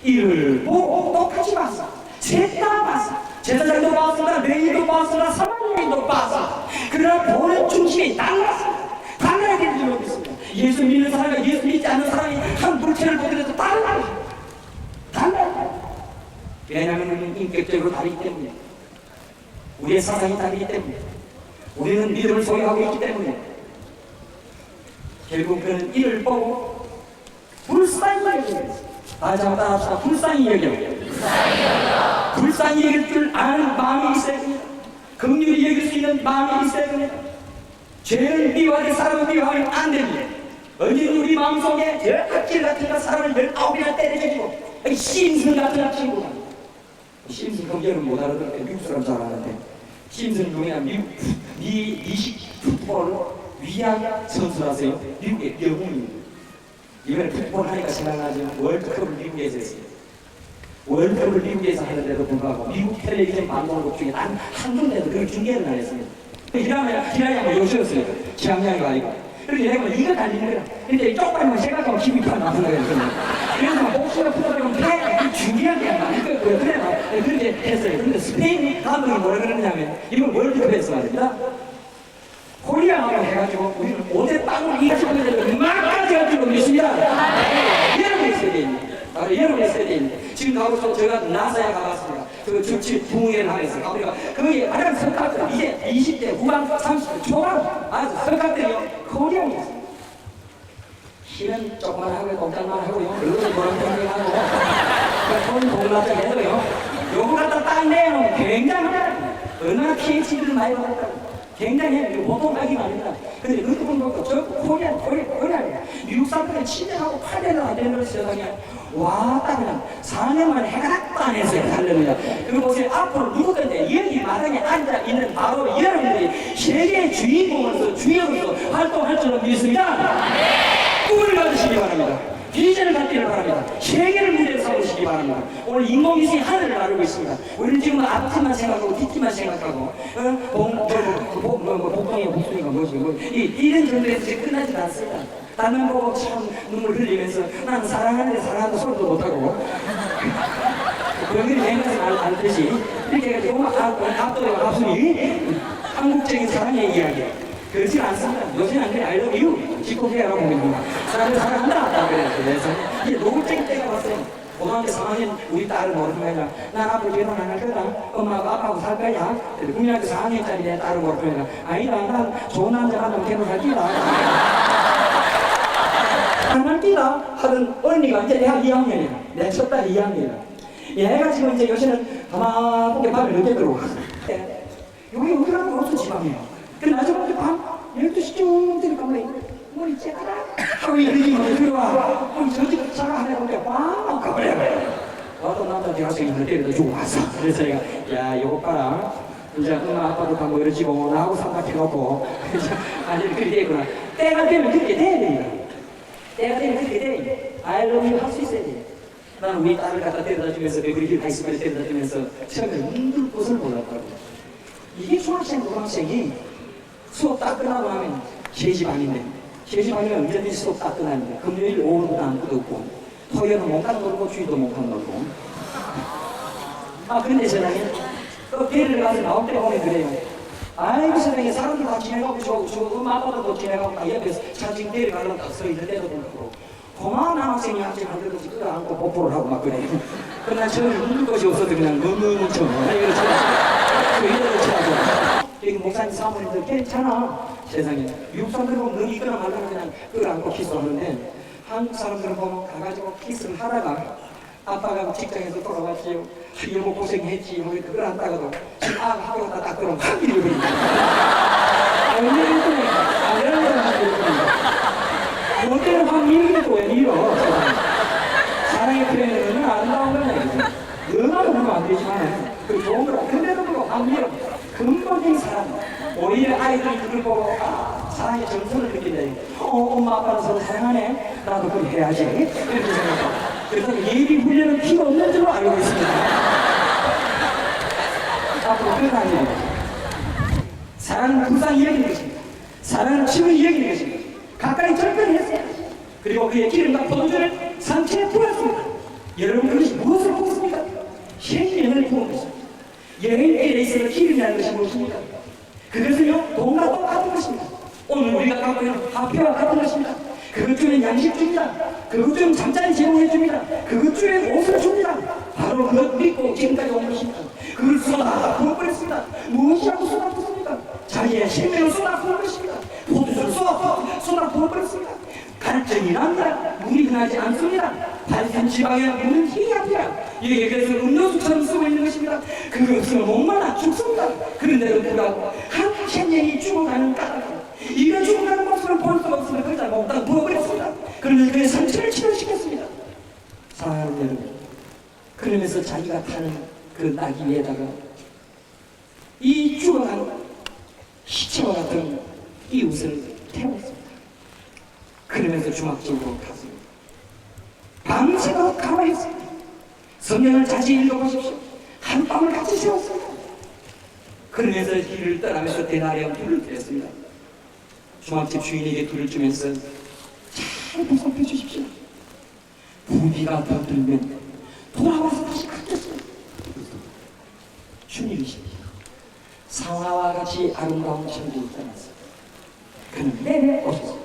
Speaker 2: 이를 보고 똑같이 봤어. 셋 다 봤어. 제사장도 봤으나 레위도 봤으나 사마리아인도 봤어. 그러나 보는 중심이 달랐습니다. 달라야 되는 줄 믿습니다. 예수 믿는 사람과 예수 믿지 않는 사람이 한 물체를 보더라도 달라요. 달라요. 왜냐하면 우리는 인격적으로 다르기 때문에, 우리의 사상이 다르기 때문에, 우리는 믿음을 소유하고 있기 때문에, 결국 그는 이를 보고 불쌍히 여겼습니다. 다시 한번 따라합시다. 불쌍히 여겨. 불쌍히 여길 줄 아는 마음이 있어야 됩니다. 긍휼히 여길 수 있는 마음이 있어야 됩니다. 죄는 미워하되 사람은 미워하면 안 됩니다. 언제든 우리 마음속에 저 악질 같은 거 사람을 19이나 때려주고 심슨 같은 친구가, 심슨 경제는 못 알아듣게 미국 사람 잘 아는데, 심슨 중에 미식 풋볼 위안 선수라세요. 미국의 영웅입니다. 이번에 풋볼 하니까 생각나죠. 월드컵을 미국에서 했어요. 월드컵을 미국에서 하는데도 불구하고 미국 텔레비전 방송국 중에 단 한 군데도 그걸 중계를 안 했습니다. 기라야만 요새였으니까 지향량이 아니고. 그래서 내가 이거 달리는 거야. 근데 쪽팔만 생각하면 힘이 팍 나는 거예요. 그래서 목소리가 풀어버리면 배 중요한 게 아니야. 그렇게 했어요. 근데 스페인 감독이 뭐라 그러냐면, 이번 월드컵에서 말입니다. 코리아하고 해가지고 우리는 5대 빵을 이기시고 있는데 막까지 할 줄로 믿습니다. 여러분이 있어야 됩니다. 바로 여러분이 있어야 됩니다. 지금 가고서 제가 나사에 가봤습니다. 그 주치 부흥회를 하면서 가보니까 거기에 가장 석학들, 이제 20대 후반 30대 초반 아주 석학들이요 코리아에 있습니다. 키는 조금만 하고요, 동작만 하고요, 얼굴이 보람탱탱하고 손 동그랗게 해도요, 요거 갖다 딱 내놓으면 굉장하다. 얼마나 PhD를 많이 받았다고. 굉장히 보통 가기가 아닙니다. 근데 그것도 보니까 저 코리아예요. 미국 사람들은 7년하고 8년을 안 되는 세상에 와, 딱 그냥 4년 만에 해가 딱 안 했어요. 달려니다. 그리고 보세요. 앞으로 누구든지 여기 마당에 앉아있는 바로 여러분들이 세계의 주인공으로서 주역으로서 활동할 줄로 믿습니다. 꿈을 가지시기 바랍니다. 비전을 갖기를 바랍니다. 세계를 무대로 삼으시기 바랍니다. 오늘 인공위성이 하늘을 나르고 있습니다. 우리는 지금 앞뒤만 생각하고 뒷뒤만 생각하고 복동이가 뭐지 이런 정도에서 지금 끝나지 않습니다. 다른 보고 참 눈물 흘리면서 나는 사랑하는데 사랑한다 소리도 못하고 그런 게 맹가지 않듯이 이렇게 해가지고 앞도와 앞순이 한국적인 사랑의 이야기 그렇지 않습니다. 요새는 안 그래. I love you. 직구해라고 보입니다. 사람을 사랑한다. 그래서 이게 노골적인 때가 왔어요. 고등학교 3학년 우리 딸을 모르는 거야. 난 앞으로 결혼 안 할 거다. 엄마하고 아빠하고 살 거야. 국민학교 4학년짜리 내 딸을 모르는 거야. 아니다. 난 좋은 남자 만나면 결혼할 끼다. 할 끼다 하던 언니가 이제 대학 2학년이야. 내 첫 딸 2학년이야. 얘가 지금 이제 요새는 가만하게 밤을 늦게 들어와. 여기 어디라는 건 없어 지방이에요. 그 나중에 밤 12시쯤 되니까 머리 째까라 하고 이러지 뭐 들어와. 저기 차가 하나 보니까 빵 가버려. 어떤 남자 대학생이 때려다 주고 왔어. 그래서 내가 야 이거 봐라. 이제 엄마 아빠도 다 멀어지고 나하고 삼각해놓고 아니 그렇게 되구나. 때가 되면 그렇게 돼야 됩니다. 때가 되면 그렇게 돼. I love you 할 수 있어야 돼. 나는 우리 딸을 갖다 데려다 주면서 베버리 힐 하이스쿨에 데려다 주면서 처음에 눈들 곳을 몰랐다고. 이게 중학생 고등학생이 수업 딱 끝나고 나면 3시 반인데 3시 반이면 언제든지 수업 딱 끝나는데 금요일 오후는 아무것도 없고 토요일은 몽땅 놀고 주일도 몽땅 놀고 그런데 세상에 또 배를 가서 나올 때 보면 그래요. 아이고 세상에 사람들 다 지내가고 저 엄마 아빠도 지내가고 다 옆에서 자식 배를 가려고 딱 서 있는 데도 불구하고 고마운 남학생이 아직 안 들어서 끌어안고 뽀뽀를 하고 막 그래. 그러나 저는 웃는 것이 없어서 그냥 너무 쳐. 여기 목사님 사모님들 괜찮아. 세상에 미국 사람들 보면 너 이거나 말거나 그냥 끌어안고 키스하는데 한국 사람들은 보면 가가지고 키스를 하다가 아빠가 직장에서 돌아왔지요. 여보 고생했지. 하고 그걸 안다가도 지금 하고 딱 그러면 확 잃어버린다. 뭐 때는 확 밀기도 왜 밀어. 사랑의 표현은 아름다운 거냐. 너나 보면 안 되지만 그 좋은 거라. 근데도 그거 확 밀어. 근본적인 사랑. 오히려 아이들이 그걸 보고 사랑의 정서를 느낀다. 엄마 아빠는 서로 사랑하네. 나도 그렇게 해야지. 이렇게 생각하고. 그래서 예비 훈련은 필요 없는 줄로 알고 있습니다. 앞으로 그런 아니에요. 사랑은 불쌍히 이야기는 것입니다. 사랑은 친을 이야기는 것입니다. 가까이 접근했어요. 그리고 그의 기름과 포도주를 상체에 부었습니다. 여러분 그것이 무엇을 부었습니까? 생명을 부은 것입니다. 여행에 있어서 기름이라는 것이 무엇입니까? 그것은요 돈과 똑같은 것입니다. 오늘 우리가 갖고 있는 화폐와 같은 것입니다. 그것 중에 양식 줍니다. 그것 중에 잠자리 제공해 줍니다. 그것 중에 옷을 줍니다. 바로 그것 믿고 지금까지 온 것입니다. 그걸 쏟아 부어버렸습니다. 무엇이라고 쏟아 부었습니까? 자기의 생명을 쏟아 부은 것입니다. 포도주를 쏟아 부어버렸습니다. 갈증이 납니다. 물이 나지 않습니다. 발산 지방에 물은 힘이 납니다. 이게 그래서 음료수처럼 쓰고 있는 것입니다. 그거 없으면 목마나 죽습니다. 그런데도 불구하고 한 생명이 죽어가는 까닭. 이거 죽어가는 모습을 볼 수가 없으면 그걸 다 먹다가 부어버렸습니다. 그러면서 그의 상처를 치료시켰습니다. 사랑하는 여러분, 그러면서 자기가 타는 그 나귀 위에다가 이 죽어가는 시체와 같은 이웃을 태웠습니다. 그러면서 주막집으로 갔습니다. 밤새도록 감화했습니다. 성경을 자세히 읽어보십시오. 한밤을 같이 세웠습니다. 그러면서 길을 떠나면서 대나리온 불을 드렸습니다. 주막집 주인에게 불을 주면서 잘 보살펴 주십시오. 부비가 더 들면 돌아와서 다시 갚겠습니다. 주님이십니다. 상아와 같이 아름다운 천국을 떠났습니다. 그는 내내 오셨습니다.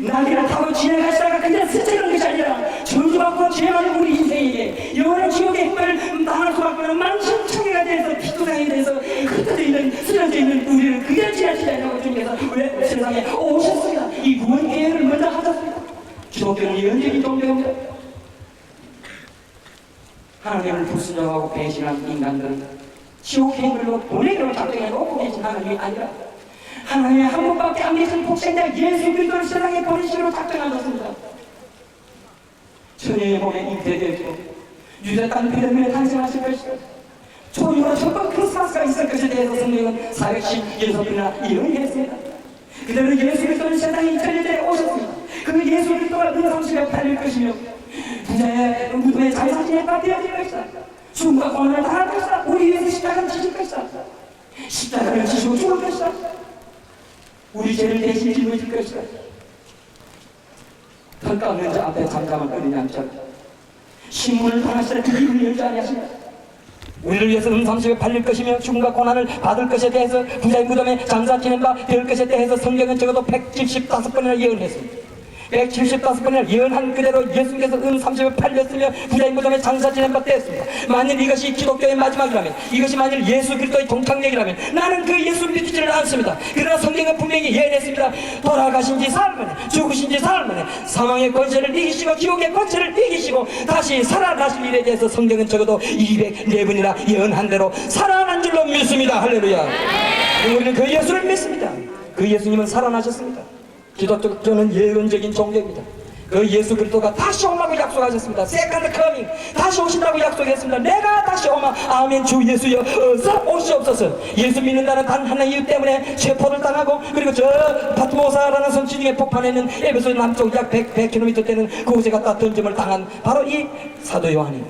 Speaker 2: 나귀를 타고 지나가시다가 그냥 스치는 것이 아니라 저주받고 죄많은 우리 인생에게 영원한 지옥의 행방을 당할 수밖에 없는 만신창이가 돼서 피투성이 돼서 흩어져 있는 쓰러져 있는 우리를 그냥 지나치지 않냐고 주님께서 왜 세상에 오셨습니다. 이 구원 계획을 먼저 하셨습니다. 기독교는 연적인 종교입니다. 하나님을 불순종하고 배신한 인간들은 지옥 행을로 보내기로 작정해 놓고 계신 하나님이 아니라 하나님의 한 번밖에 안 계신 복생자 예수 그리스도를 세상에 보내시기로 작정하셨습니다. 천의 몸에 잉태되었고 유대 땅 베들레헴에 탄생하실 것이다. 초유로 첫번 크리스마스가 있을 것에 대해서 성경은 416번이나 예언했습니다. 그대로 예수 그리스도는 세상에 2000년 전에 오셨습니다. 그 예수 그리스도가 은삼십에 달릴 것이며 부자의 무덤에 자유사진에 빠뜨려질 것이다. 죽음과 고난을 당할 것이다. 우리 위해서 십자가를 지실 것이다. 십자가를 지시고 죽을 것이다. 우리 죄를 대신 짊어질 것이다. 털 깎는 자 앞에 잠잠한 어린 양처럼 신문을 당하시라 그 입을 열지 아니하십니다. 우리를 위해서 음삼십에 팔릴 것이며 죽음과 고난을 받을 것에 대해서 부자의 무덤에 장사 지낸 바 될 것에 대해서 성경은 적어도 175번이나 예언했습니다. 175번이나 예언한 그대로 예수께서 음삼십에 팔렸으며 부자의 무덤에 장사 지낸 바 되었습니다. 만일 이것이 기독교의 마지막이라면, 이것이 만일 예수 그리스도의 종착역이라면 나는 그 예수를 믿지를 않습니다. 그러나 성경은 분명히 예언했습니다. 돌아가신 지 사흘 만에, 죽으신 지 사흘 만에 사망의 권세를 이기시고 지옥의 권세를 이기시고 다시 살아나실 일에 대해서 성경은 적어도 204번이나 예언한 대로 살아난 줄로 믿습니다. 할렐루야. 우리는 그 예수를 믿습니다. 그 예수님은 살아나셨습니다. 기독교는 예언적인 종교입니다. 그 예수 그리스도가 다시 오라고 약속하셨습니다. 세컨드 커밍, 다시 오신다고 약속했습니다. 내가 다시 오마. 아멘. 주 예수여 어서 오시옵소서. 예수 믿는다는 단 하나의 이유 때문에 체포를 당하고, 그리고 저 파트모사라는 성지 중에 폭발했는 에베소 남쪽 약 100km 되는 그곳에 갖다 던짐을 당한 바로 이 사도 요한이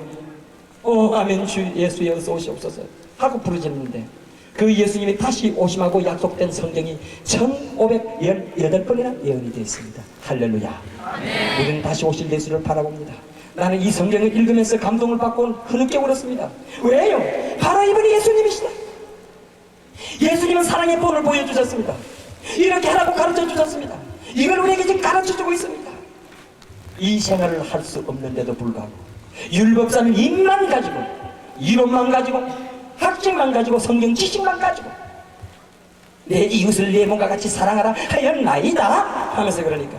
Speaker 2: 아멘. 주 예수여 어서 오시옵소서 하고 부르짖는데, 그 예수님이 다시 오심하고 약속된 성경이 1518번이나 예언이 되어 있습니다. 할렐루야. 아멘. 우리는 다시 오실 예수를 바라봅니다. 나는 이 성경을 읽으면서 감동을 받고 흐느껴 울었습니다. 왜요? 바로 이분이 예수님이시다. 예수님은 사랑의 본을 보여주셨습니다. 이렇게 하라고 가르쳐 주셨습니다. 이걸 우리에게 지금 가르쳐 주고 있습니다. 이 생활을 할 수 없는데도 불구하고 율법사는 입만 가지고, 이론만 가지고, 학식만 가지고, 성경 지식만 가지고 내 이웃을 내 몸과 같이 사랑하라 하였나이다 하면서, 그러니까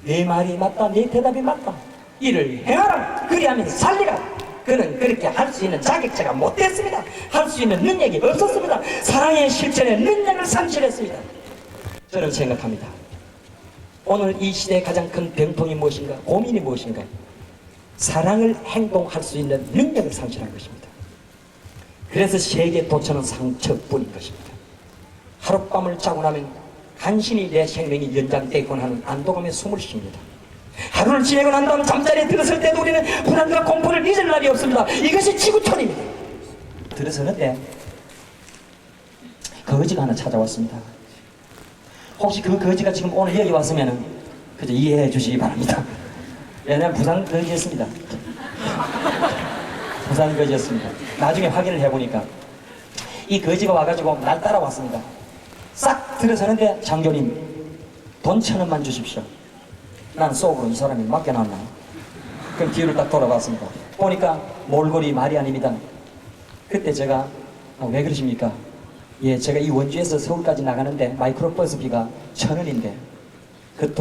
Speaker 2: 내 말이 맞다, 내 대답이 맞다, 이를 행하라, 그리하면 살리라. 그는 그렇게 할 수 있는 자격자가 못됐습니다. 할 수 있는 능력이 없었습니다. 사랑의 실천의 능력을 상실했습니다. 저는 생각합니다. 오늘 이 시대의 가장 큰 병통이 무엇인가, 고민이 무엇인가, 사랑을 행동할 수 있는 능력을 상실한 것입니다. 그래서 세계 도처는 상처뿐인 것입니다. 하룻밤을 자고 나면 간신히 내 생명이 연장되곤 하는 안도감에 숨을 쉽니다. 하루를 지내고 난 다음 잠자리에 들었을 때도 우리는 불안과 공포를 잊을 날이 없습니다. 이것이 지구촌입니다. 들어서는데 거지가 하나 찾아왔습니다. 혹시 그 거지가 지금 오늘 여기 왔으면 그저 이해해 주시기 바랍니다. 왜냐면 부산 거지였습니다. 부산 거지였습니다. 나중에 확인을 해보니까 이 거지가 와가지고 날 따라왔습니다. 싹 들어서는데 장교님 돈 1,000원만 주십시오. 난 속으로 이 사람이 맡겨놨나. 그럼 뒤를 딱 돌아봤습니다. 보니까 몰골이 말이 아닙니다. 그때 제가 왜 그러십니까? 예, 제가 이 원주에서 서울까지 나가는데 마이크로버스비가 1,000원인데 그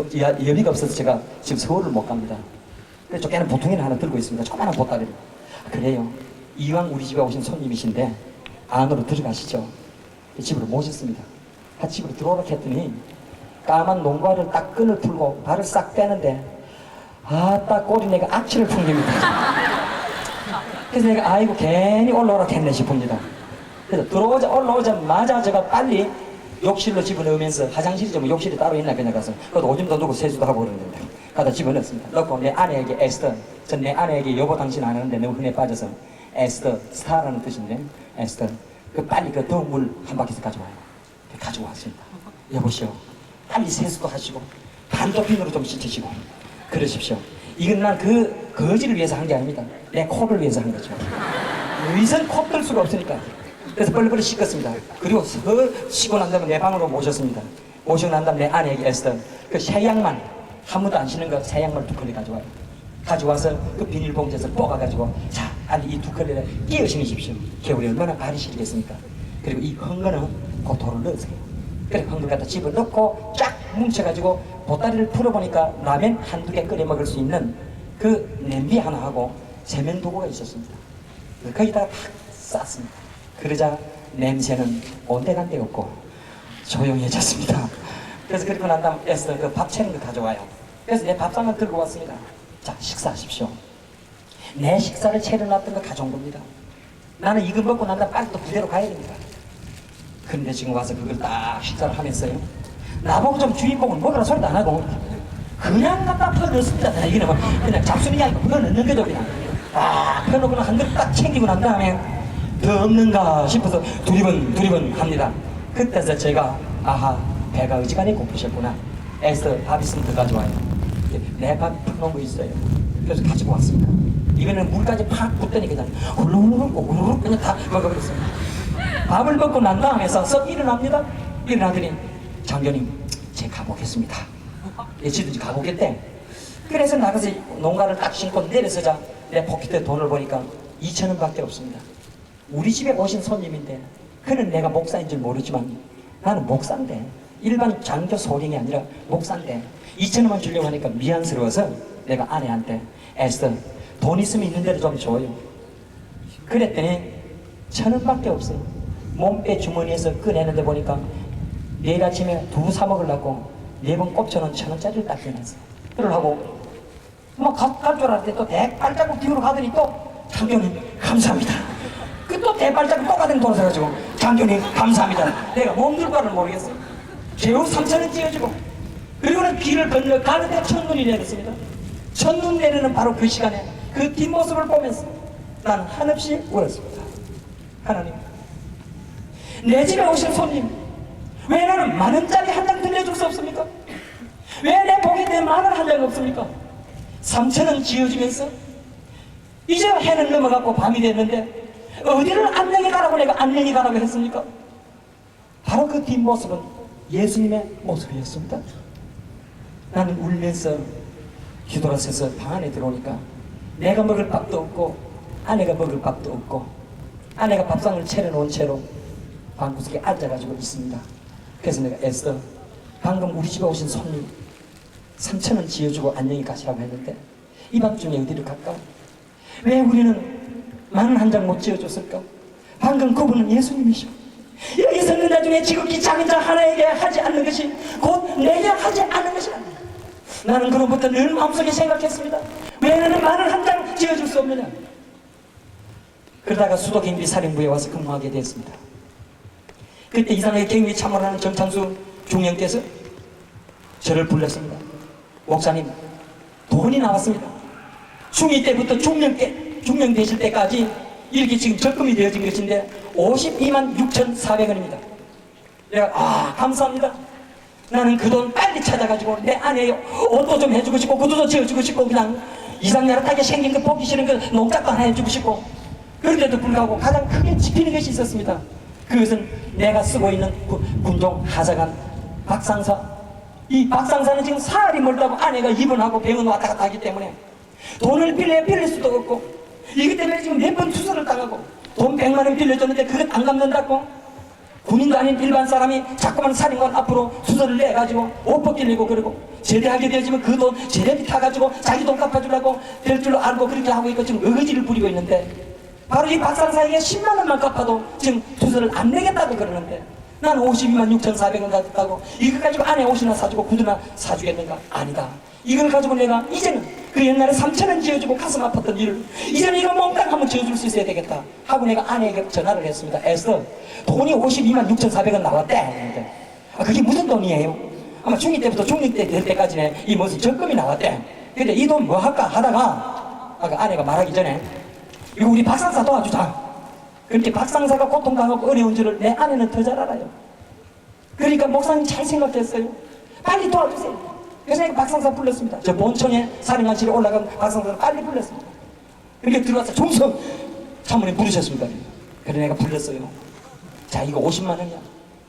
Speaker 2: 여비가 없어서 제가 지금 서울을 못 갑니다. 그래서 쫓겨는 보통이나 하나 들고 있습니다. 조그마한 보따리를. 그래요. 이왕 우리 집에 오신 손님이신데 안으로 들어가시죠. 집으로 모셨습니다. 집으로 들어오라 했더니 까만 농과를 딱 끈을 풀고 발을 싹 빼는데 딱 꼬리 내가 악취를 풍깁니다. 그래서 내가 아이고 괜히 올라오라 했네 싶습니다. 그래서 올라오자마자 제가 빨리 욕실로 집어넣으면서 화장실이 좀 욕실이 따로 있나 그냥 가서 그것도 오줌도 누고 세수도 하고 그러는데 가다 집어넣었습니다. 넣고 내 아내에게 에스터, 전 내 아내에게 여보 당신 안 하는데 너무 흔해 빠져서 에스터, 스타라는 뜻인데 에스터 빨리 그 더운 물 한 바퀴씩 가져와요. 가지고 왔습니다. 여보시오 빨리 세수도 하시고 반도핀으로 좀 씻으시고 그러십시오. 이건 난 그 거지를 위해서 한 게 아닙니다. 내 코를 위해서 한 거죠. 위선 코 뜰 수가 없으니까. 그래서 빨리빨리 씻었습니다. 그리고 씻고 난 다음에 내 방으로 모셨습니다. 모시고 난 다음에 내 아내에게 에스터 그 새약만 한 번도 안 신는 거 새약만 2컬레 가져와요. 가져와서 그 비닐봉지에서 뽑아가지고 자 빨리 이 2컬레를 끼워 신으십시오. 겨울에 얼마나 발이 시리겠습니까? 그리고 이 헝거는 그 돌을 넣으세요. 그래 헝거 갖다 집어넣고 쫙 뭉쳐가지고 보따리를 풀어보니까 라면 1-2개 끓여 먹을 수 있는 그 냄비 하나 하고 세면 도구가 있었습니다. 거기다가 팍 쌌습니다. 그러자 냄새는 온데간데 없고 조용해졌습니다. 그래서 그리고 난 다음에 에스터 그 밥 채는 거 가져와요. 그래서 내 밥상을 들고 왔습니다. 자 식사하십시오. 내 식사를 차려놨던 거 가져온 겁니다. 나는 이거 먹고 난 다음에 빨리 또 부대로 가야 됩니다. 근데 지금 와서 그걸 딱 식사를 하면서요. 나보고 좀 주인공은 먹으라 소리도 안 하고 그냥 갖다 퍼넣습니다. 이거는 뭐 그냥 잡수는 게 아니고 퍼넣는 거죠 그냥. 퍼놓고는 한 그릇 딱 챙기고 난 다음에 더 없는가 싶어서 두리번 합니다. 그때서 제가 아하 배가 어지간히 고프셨구나. 애써 밥 있으면 더 가져와요. 내 밥 퍼놓은 거 있어요. 그래서 가지고 왔습니다. 이거는 물까지 팍 붓더니 그냥 후루룩 그냥 다 먹어버렸습니다. 밥을 먹고 난 다음에 썩 일어납니다. 일어나더니 장교님 제가 가보겠습니다. 지든지 가보겠대. 그래서 나가서 농가를 딱 신고 내려서자 내 포켓에 돈을 보니까 2,000원밖에 없습니다. 우리 집에 오신 손님인데 그는 내가 목사인 줄 모르지만 나는 목사인데 일반 장교 소령이 아니라 목사인데 2,000원만 주려고 하니까 미안스러워서 내가 아내한테 에스터 돈 있으면 있는 대로 좀 줘요. 그랬더니 1,000원밖에 없어요. 몸빼 주머니에서 꺼내는데 보니까 내일 아침에 두부 사 먹으려고 4번 꼽쳐놓은 1,000원짜리를 딱 꺼냈어요. 그걸 하고 갈 줄 알았는데 또 대발자국 뒤로 가더니 또 장교님 감사합니다. 그 또 대발자국 또 가더니 돌아서가지고 장교님 감사합니다. 내가 몸둘 바를 모르겠어요. 겨우 3,000원 찌어주고 그리고는 길을 건너 가는데 첫눈이 내렸습니다. 첫눈 내리는 바로 그 시간에 그 뒷모습을 보면서 나는 한없이 울었습니다. 하나님 내 집에 오신 손님 왜 나는 10,000원짜리 한 장 들려줄 수 없습니까? 왜 내 복에 내 만원 한 장 없습니까? 3,000원 지어주면서 이제 해는 넘어갔고 밤이 됐는데 어디를 안녕히 가라고 내가 안녕히 가라고 했습니까? 바로 그 뒷모습은 예수님의 모습이었습니다. 나는 울면서 뒤돌아서서 방 안에 들어오니까 내가 먹을 밥도 없고 아내가 먹을 밥도 없고 아내가 밥상을 차려놓은 채로 방구석에 앉아가지고 있습니다. 그래서 내가 애써 방금 우리 집에 오신 손님 3,000원 지어주고 안녕히 가시라고 했는데 이 밤중에 어디를 갈까? 왜 우리는 만원 한 장 못 지어줬을까? 방금 그분은 예수님이시오. 여기 서는 자 중에 지극히 작은 자 하나에게 하지 않는 것이 곧 내게 하지 않는 것이라. 나는 그로부터 늘 마음속에 생각했습니다. 왜 나는 만원 한 장 지어줄 수 없느냐? 그러다가 수도경비사령부에 와서 근무하게 됐습니다. 그때 이상하게 경위 참모하는 정창수 중령께서 저를 불렀습니다. 목사님
Speaker 4: 돈이 나왔습니다. 중2 때부터 중령 되실 때까지 이렇게 지금 적금이 되어진 것인데 52만 6,400원입니다. 내가 감사합니다. 나는 그 돈 빨리 찾아가지고 내 아내 옷도 좀 해주고 싶고 구두도 지어주고 싶고 그냥 이상야릇하게 생긴 거 보기 싫은 그 농작도 하나 해주고 싶고 그런데도 불구하고 가장 크게 지키는 것이 있었습니다. 그것은 내가 쓰고 있는 군종 하사관 박상사. 이 박상사는 지금 사흘이 멀다고 아내가 입원하고 병원 왔다 갔다 하기 때문에 돈을 빌릴 수도 없고 이것 때문에 지금 몇 번 투서를 당하고 돈 100만 원 빌려줬는데 그것 안 갚는다고 군인도 아닌 일반 사람이 자꾸만 살인관 앞으로 수저를 내가지고 옷 벗기려고 그러고 제대하게 되어지면 그 돈 제대비 타가지고 자기 돈 갚아주려고 될 줄로 알고 그렇게 하고 있고 지금 의지를 부리고 있는데 바로 이 박상사에게 10만 원만 갚아도 지금 수저를 안 내겠다고 그러는데 난 52만 6,400원 가졌다고 이거 가지고 아내 옷이나 사주고 구두나 사주겠는가? 아니다. 이걸 가지고 내가 이제는 그 옛날에 3,000원 지어주고 가슴 아팠던 일을 이제는 이거 몽땅 한번 지어줄 수 있어야 되겠다 하고 내가 아내에게 전화를 했습니다. 애써 돈이 52만 6,400원 나왔대. 그게 무슨 돈이에요? 아마 중2 때부터 중6 때 될 때까지는 이 무슨 적금이 나왔대. 근데 이 돈 뭐 할까 하다가 아까 아내가 말하기 전에 이거 우리 박상사 도와주자. 그렇게 박상사가 고통당하고 어려운 줄을 내 아내는 더 잘 알아요. 그러니까 목사님 잘 생각했어요. 빨리 도와주세요. 그래서 내가 박상사 불렀습니다. 저 본청에 사령관실에 올라간 박상사를 빨리 불렀습니다. 그렇게 들어와서 종성 사모님 부르셨습니다. 그래서 내가 불렀어요. 자, 이거 50만 원이야.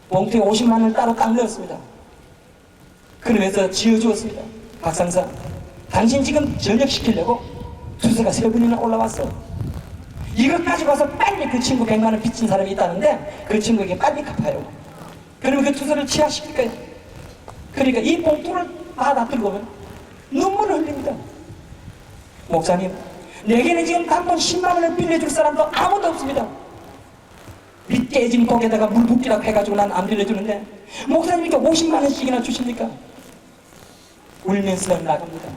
Speaker 4: 봉투에 50만 원을 따로 딱 넣었습니다. 그러면서 지어주었습니다. 박상사, 당신 지금 전역시키려고 투서가 3번이나 올라왔어. 이것 가지고 와서 빨리 그 친구 100만 원 빚진 사람이 있다는데 그 친구에게 빨리 갚아요. 그러면 그 투서를 취하시킬 거예요. 그러니까 이 봉투를 다 들고 오면 눈물을 흘립니다. 목사님, 내게는 지금 단돈 10만 원을 빌려줄 사람도 아무도 없습니다. 밑 깨진 독에다가 물 붓기라고 해가지고 난 안 빌려주는데 목사님이 이렇게 50만 원씩이나 주십니까? 울면서 나갑니다.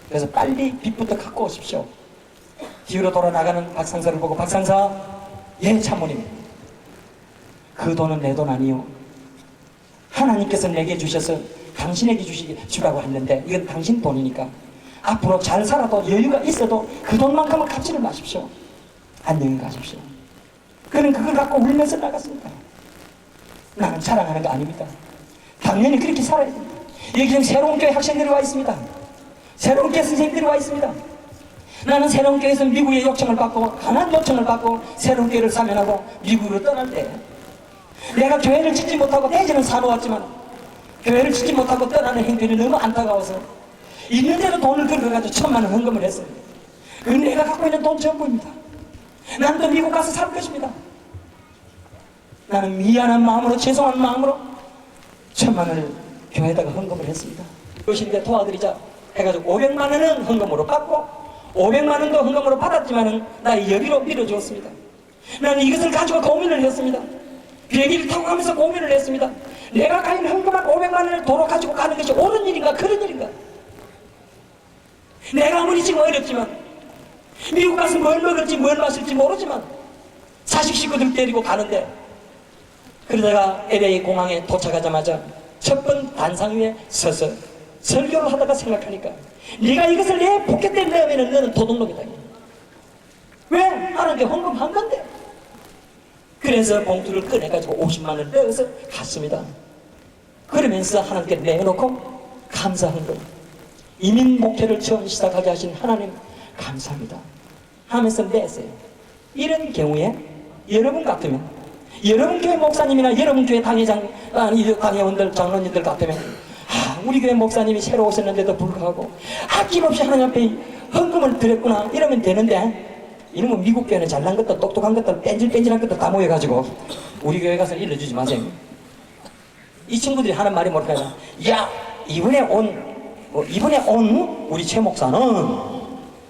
Speaker 4: 그래서 빨리 빚부터 갖고 오십시오. 뒤로 돌아 나가는 박상사를 보고 박상사, 예 참모님, 그 돈은 내 돈 아니요. 하나님께서 내게 주셔서 당신에게 주라고 했는데 이건 당신 돈이니까 앞으로 잘 살아도 여유가 있어도 그 돈만큼은 갚지를 마십시오. 안녕히 가십시오. 그는 그걸 갖고 울면서 나갔습니다. 나는 자랑하는 거 아닙니다. 당연히 그렇게 살아야 됩니다. 여기 지금 새로운 교회 학생들이 와 있습니다. 새로운 교회 선생님들이 와 있습니다. 나는 새로운 교회에서 미국의 요청을 받고 강한 요청을 받고 새로운 교회를 사면하고 미국으로 떠날 때 내가 교회를 짓지 못하고 대전은 사놓았지만 교회를 짓지 못하고 떠나는 행편이 너무 안타까워서 있는데도 돈을 긁어가지고 1,000만 원 헌금을 했어요. 그건 내가 갖고 있는 돈 전부입니다. 난 또 미국 가서 살 것입니다. 나는 미안한 마음으로 죄송한 마음으로 1,000만 원을 교회에다가 헌금을 했습니다. 그것인데 도와드리자 해가지고 500만 원은 헌금으로 받고 500만 원도 헌금으로 받았지만은 나의 여비로 밀어주었습니다. 나는 이것을 가지고 고민을 했습니다. 비행기를 타고 가면서 고민을 했습니다. 내가 가진 헌금한 500만 원을 도로 가지고 가는 것이 옳은 일인가 그런 일인가? 내가 아무리 지금 어렵지만 미국 가서 뭘 먹을지 뭘 마실지 모르지만 자식 식구들 데리고 가는데 그러다가 LA 공항에 도착하자마자 첫 번 단상 위에 서서 설교를 하다가 생각하니까 네가 이것을 내 포켓에 넣으면 너는 도둑놈이다. 왜? 하나님께 헌금한 건데. 그래서 봉투를 꺼내가지고 50만 원을 넣어서 갔습니다. 그러면서 하나님께 내놓고 감사한 것. 이민 목회를 처음 시작하게 하신 하나님 감사합니다 하면서 냈어요. 이런 경우에 여러분 같으면 여러분 교회 목사님이나 여러분 교회 당회원들 장로님들 같으면 우리 교회 목사님이 새로 오셨는데도 불구하고 아낌없이 하나님 앞에 헌금을 드렸구나 이러면 되는데 이러면 미국 교회는 잘난 것들 똑똑한 것들 뺀질뺀질한 것들 다 모여가지고 우리 교회 가서 일러주지 마세요. 이 친구들이 하는 말이 뭘까요? 야 이번에 온 우리 최 목사는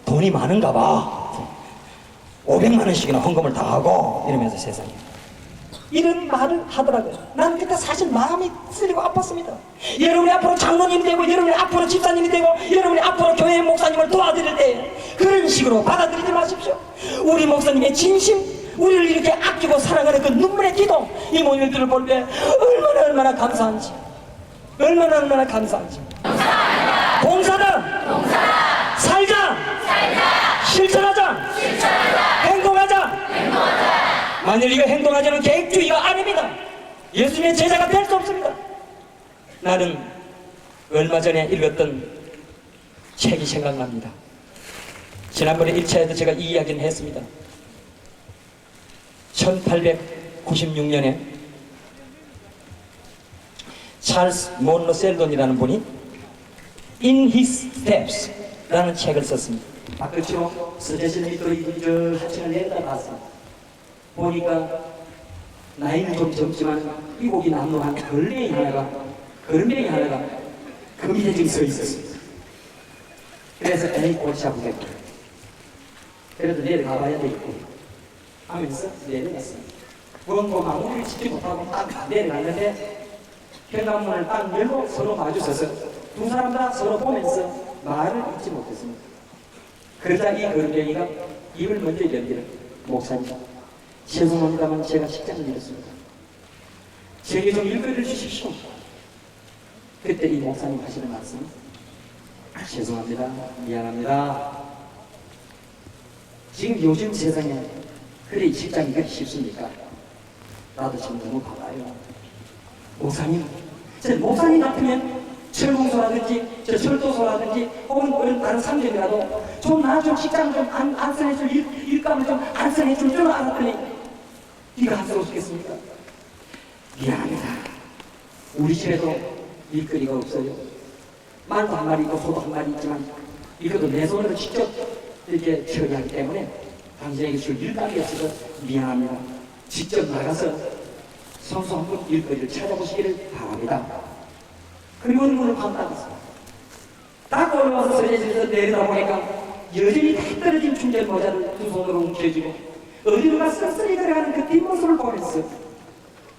Speaker 4: 돈이 많은가 봐. 500만 원씩이나 헌금을 다 하고 이러면서 세상에 이런 말을 하더라고요. 난 그때 사실 마음이 쓰리고 아팠습니다. 여러분이 앞으로 장로님이 되고 여러분이 앞으로 집사님이 되고 여러분이 앞으로 교회 목사님을 도와드릴 때 그런 식으로 받아들이지 마십시오. 우리 목사님의 진심, 우리를 이렇게 아끼고 사랑하는 그 눈물의 기도, 이 모녀들을 볼 때 얼마나 감사한지, 얼마나 감사한지. 봉사다 만일 이거 행동하지 않으면 계획주의가 아닙니다. 예수님의 제자가 될 수 없습니다. 나는 얼마 전에 읽었던 책이 생각납니다. 지난번에 1차에도 제가 이 이야기는 했습니다. 1896년에 찰스 몬로 셀돈이라는 분이 In His Steps 라는 책을 썼습니다.
Speaker 2: 박근치로 서재신이 또 저 하층을 내려다봤어. 보니까 나이는 좀 젊지만 이곡이 남루한 걸레이 하나가 그 밑에 지금 서 있었습니다. 그래서 에이 골치 아프겠다. 그래도 내려가 봐야 되겠고 하면서 내려갔습니다. 원고 마무리를 짓지 못하고 딱 내려갔는데 현관문을 딱 열고 서로 마주서서 두 사람 다 서로 보면서 말을 잊지 못했습니다. 그러자 이 걸음뱅이가 입을 먼저 열기를 목사님 죄송합니다만 제가 식장을 잃었습니다. 제게 좀 일거리를 주십시오. 그때 이 목사님 하시는 말씀 죄송합니다. 미안합니다. 지금 요즘 세상에 그래 이 직장이 그렇게 쉽습니까? 나도 지금 너무 바빠요. 목사님, 저 목사님 같으면 철공소라든지 저 철도소라든지 혹은 다른 상점이라도 좀 나 좀 직장 좀 안선해줄 일감을 좀 안선해줄 줄 알았더니 네가 안쓰럽겠습니까? 미안합니다. 우리 집에도 일거리가 없어요. 말도 한 마리 있고 소도 한 마리 있지만 이것도 내 손으로 직접 이렇게 처리하기 때문에 당신에게 줄 일감이 없어서 미안합니다. 직접 나가서 선수 한 분 일거리를 찾아보시기를 바랍니다. 그리고 문을 방 닫았어요. 딱 올라와서 서재에서 내리다 보니까 여전히 다 떨어진 충전 모자를 두 손으로 움켜쥐고 어디론가 쓸쓸히 걸어가는 그 뒷모습을 보면서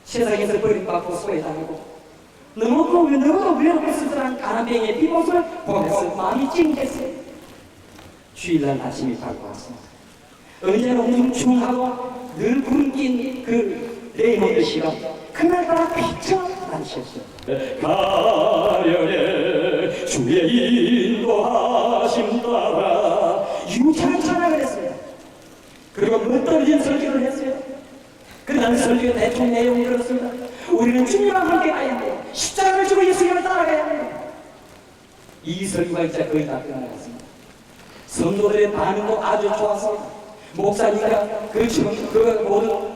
Speaker 2: 세상에서 버림받고 소외당하고 너무도 외롭고 쓸쓸한 가난뱅이의 뒷모습을 보면서 마음이 찡했어요. 주일날 아침이 밝아왔습니다. 언제나 웅충하고 늘 구름 낀 그 레이먼드 씨가 그날따라 비쳐 나으셨어요.
Speaker 3: 가련해 주의 인도하심 따라
Speaker 2: 유창한 찬양을 했습니다. 그리고 멋떨어진 설교를 했어요. 그날 설교 대충 내용이 그렇습니다. 우리는 주님과 함께 가야 합니다. 십자가를 지고 예수님을 따라가야 합니다. 이 설교가 이제 거의 다 끝나갔습니다. 성도들의 반응도 아주 좋았습니다. 목사님과 그 모든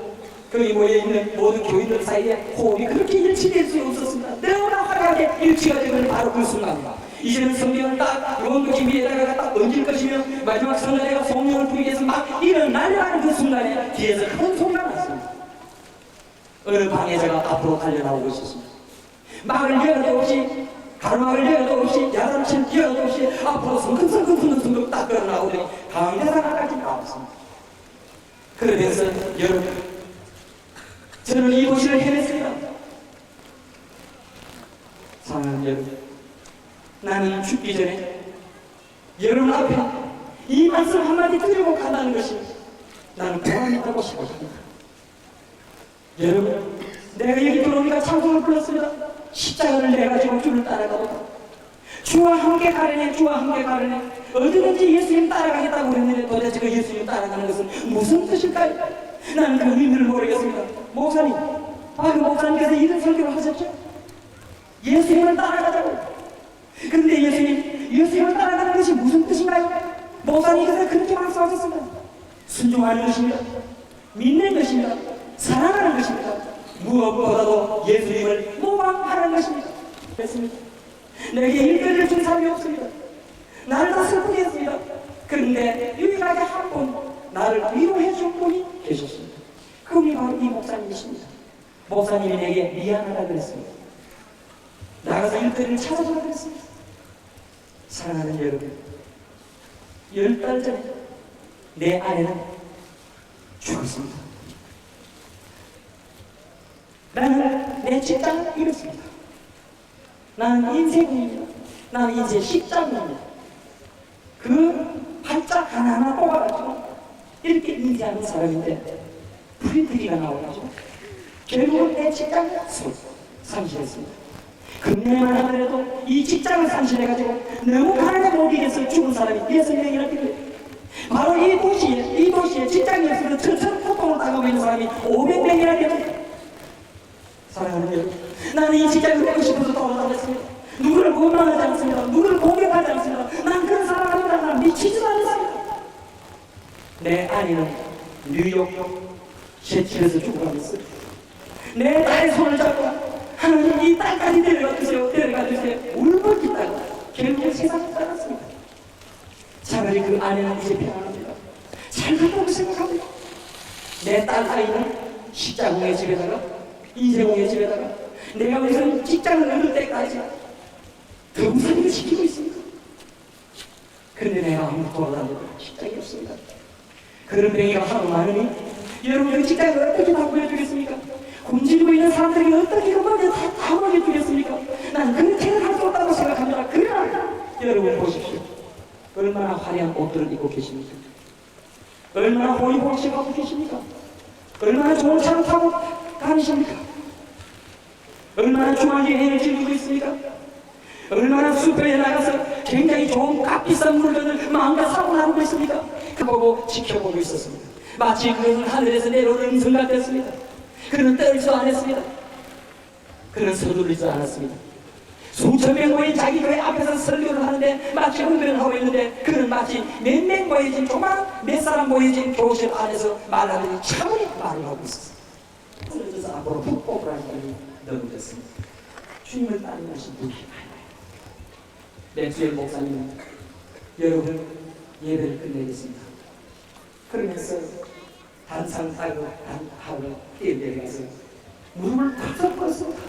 Speaker 2: 거기 모여있는 모든 교인들 사이에 호흡이 그렇게 일치될 수 없었습니다. 너무나 화려하게 일치가 되는 바로 그 순간입니다. 이제는 성경을 딱 원독지 위에다가 딱 얹을 것이며 마지막 성전에가 성령을 부리기 위해서 막 일어나려는 그 순간에 뒤에서 큰 소리가 났습니다. 어느 방해자가 앞으로 달려나오고 있었습니다. 막을 열어도 없이 가로막을 열어도 없이 야단칠 열어도 없이 앞으로 성큼성큼 딱 걸어나오더니 강대상까지 나왔습니다. 그러면서 여러분 저는 이 도시를 해냈습니다. 사랑하는 여러분, 나는 죽기 전에 여러분 앞에 이 말씀 한마디 드리고 간다는 것이 나는 보람있다고 생각합니다. 여러분, 내가 여기 들어오니까 찬송을 불렀습니다. 십자가를 내가지고 주를 따라가보다 주와 함께 가려네, 주와 함께 가려네. 어디든지 예수님 따라가겠다고 그랬는데 도대체 그 예수님 따라가는 것은 무슨 뜻일까요? 나는 그 의미를 모르겠습니다. 목사님, 그 목사님께서 이런 설교를 하셨죠? 예수님을 따라가자고. 그런데 예수님을 따라가는 것이 무슨 뜻인가요? 목사님께서 그렇게 말씀하셨습니다. 순종하는 것입니다. 믿는 것입니다. 사랑하는 것입니다. 무엇보다도 예수님을 모방하는 것입니다. 그렇습니다. 내게 일거리를 준 사람이 없습니다. 나를 다 슬프게 했습니다. 그런데 유일하게 한 분 나를 위로해 준 분이 계셨습니다. 그분이 바로 이 목사님이십니다. 목사님이 내게 미안하다 그랬습니다. 나가서 일거리를 찾아보라 그랬습니다. 사랑하는 여러분, 10달 전에 내 아내는 죽었습니다. 나는 내 직장을 잃었습니다. 나는 인생입니다. 나는 인생 십장입니다. 그 발짝 하나하나 뽑아가지고 이렇게 인지하는 사람인데 프린트기가 나와가지고 결국은 내 직장을 상실했습니다. 금년에만 하더라도 이 직장을 상실해가지고 너무 가난에 못 이겨서 죽은 사람이 6명이나 되고요.
Speaker 4: 바로 이 도시에 직장에서 천천 고통을 당하고 있는 사람이 500명이나 됩니다. 사랑하는 여러분, 나는 이 직장을 내고 싶어서 돌아다녔습니다. 누구를 원망하지 않습니다. 누구를 공격하지 않습니다. 난 그런 사람을 난 미치지도 않았습니다. 내 아내는 뉴욕 셰치에서 죽어가고 있어요. 내 딸의 손을 잡고 하나님 이 땅까지 데려가 주세요. 울부짖다가 결국 세상을 떠났습니다. 차라리 그 아내는 이제 평안합니다. 잘 간다고 생각합니다. 내 딸 아이는 십자공의 집에다가 이재공의 집에다가 내가 무슨 직장을 얻을 때까지 경사를 시키고 있습니다. 근데 내가 아무도 돌아다니고 직장이 없습니다. 그런 병이가 하도 많으니 여러분 그 직장을 어떻게 다 구해주겠습니까? 굶주리고 있는 사람들이 어떻게 그걸 다 먹여주겠습니까? 난 그렇게는 할 수 없다고 생각합니다. 그러나 여러분 보십시오. 얼마나 화려한 옷들을 입고 계십니까? 얼마나 호의호식하고 계십니까? 얼마나 좋은 차를 타고 다니십니까? 얼마나 중앙 여행을 즐기고 있습니까? 얼마나 숲에 나가서 굉장히 좋은 값비싼 물건을 마음껏 사고 나오고 있습니까? 보고 지켜보고 있었습니다. 마치 그것은 하늘에서 내려오는 음성 같았습니다. 그는 떨지도 않았습니다. 그는 서두르지도 않았습니다. 수천 명 모인 자기 교회 앞에서 설교를 하는데 마치 흥변을 하고 있는데 그는 마치 몇 명 모여진 조만 몇 사람 모여진 교실 안에서 말하더니 차분히 말을 하고 있었어요. 그래서 앞으로 푹 뽑으라니 너무 됐습니다. 주님을 따르는 것이 무기 맥주엘 목사님은 여러분 예배를 끝내겠습니다. 그러면서 단상 타고 단하고 뛰어내려가서 무릎을 팍 꿇었습니다.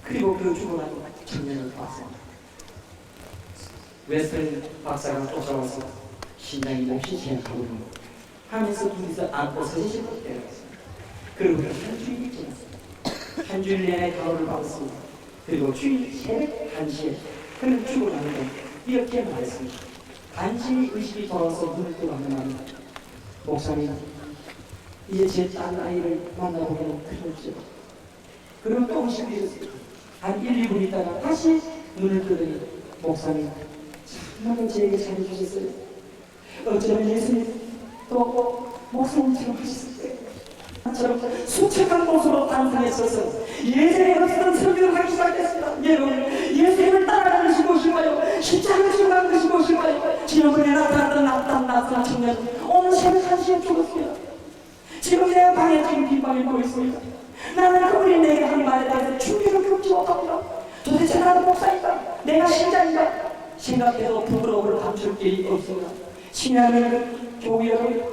Speaker 4: 그리고 그 죽어난 청년을 봤습니다. 웨스턴 박사가 쫓아와서 신장이 몹시 제약하고 하면서 둘이서 안고 서지식으로 내려갔습니다. 그리고 한 주일이 지났습니다. 한 주일 내내 가호를 받았습니다. 그리고 주일 새벽 1시에 그는 죽어나는데 이렇게 말했습니다. 간신히 의식이 돌아와서 눈을 뜨고 하는 말입니다. 목사님, 이제 제 딸 아이를 만나보기는 그럴지도. 그럼 또 의식이 있었습니다. 한 1, 2분 있다가 다시 눈을 뜨더니 목사님, 참나게 제게 잘해주셨어요. 어쩌면 예수님 또 목사님처럼 하셨을 때 처럼 수척한 곳으로 단상에 서서 예전에 없었던 설교를 하기 시작했습니다. 여러분, 예수님을 따라가는 것이 무엇일까요? 십자가를 지고 가는 것이 무엇일까요? 지난번에 나타났던 나타난 청년 오늘 새벽 1시에 죽었습니다. 지금 내 방에 지금 빈방에 누워 있습니다. 나는 그분이 내게 한 말에 대해서 준비를 겪지 못합니다. 도대체 나는 목사인가? 내가 신자인가? 생각해도 부끄러움을 감출 길이 없습니다. 친애하는 교회 여러분,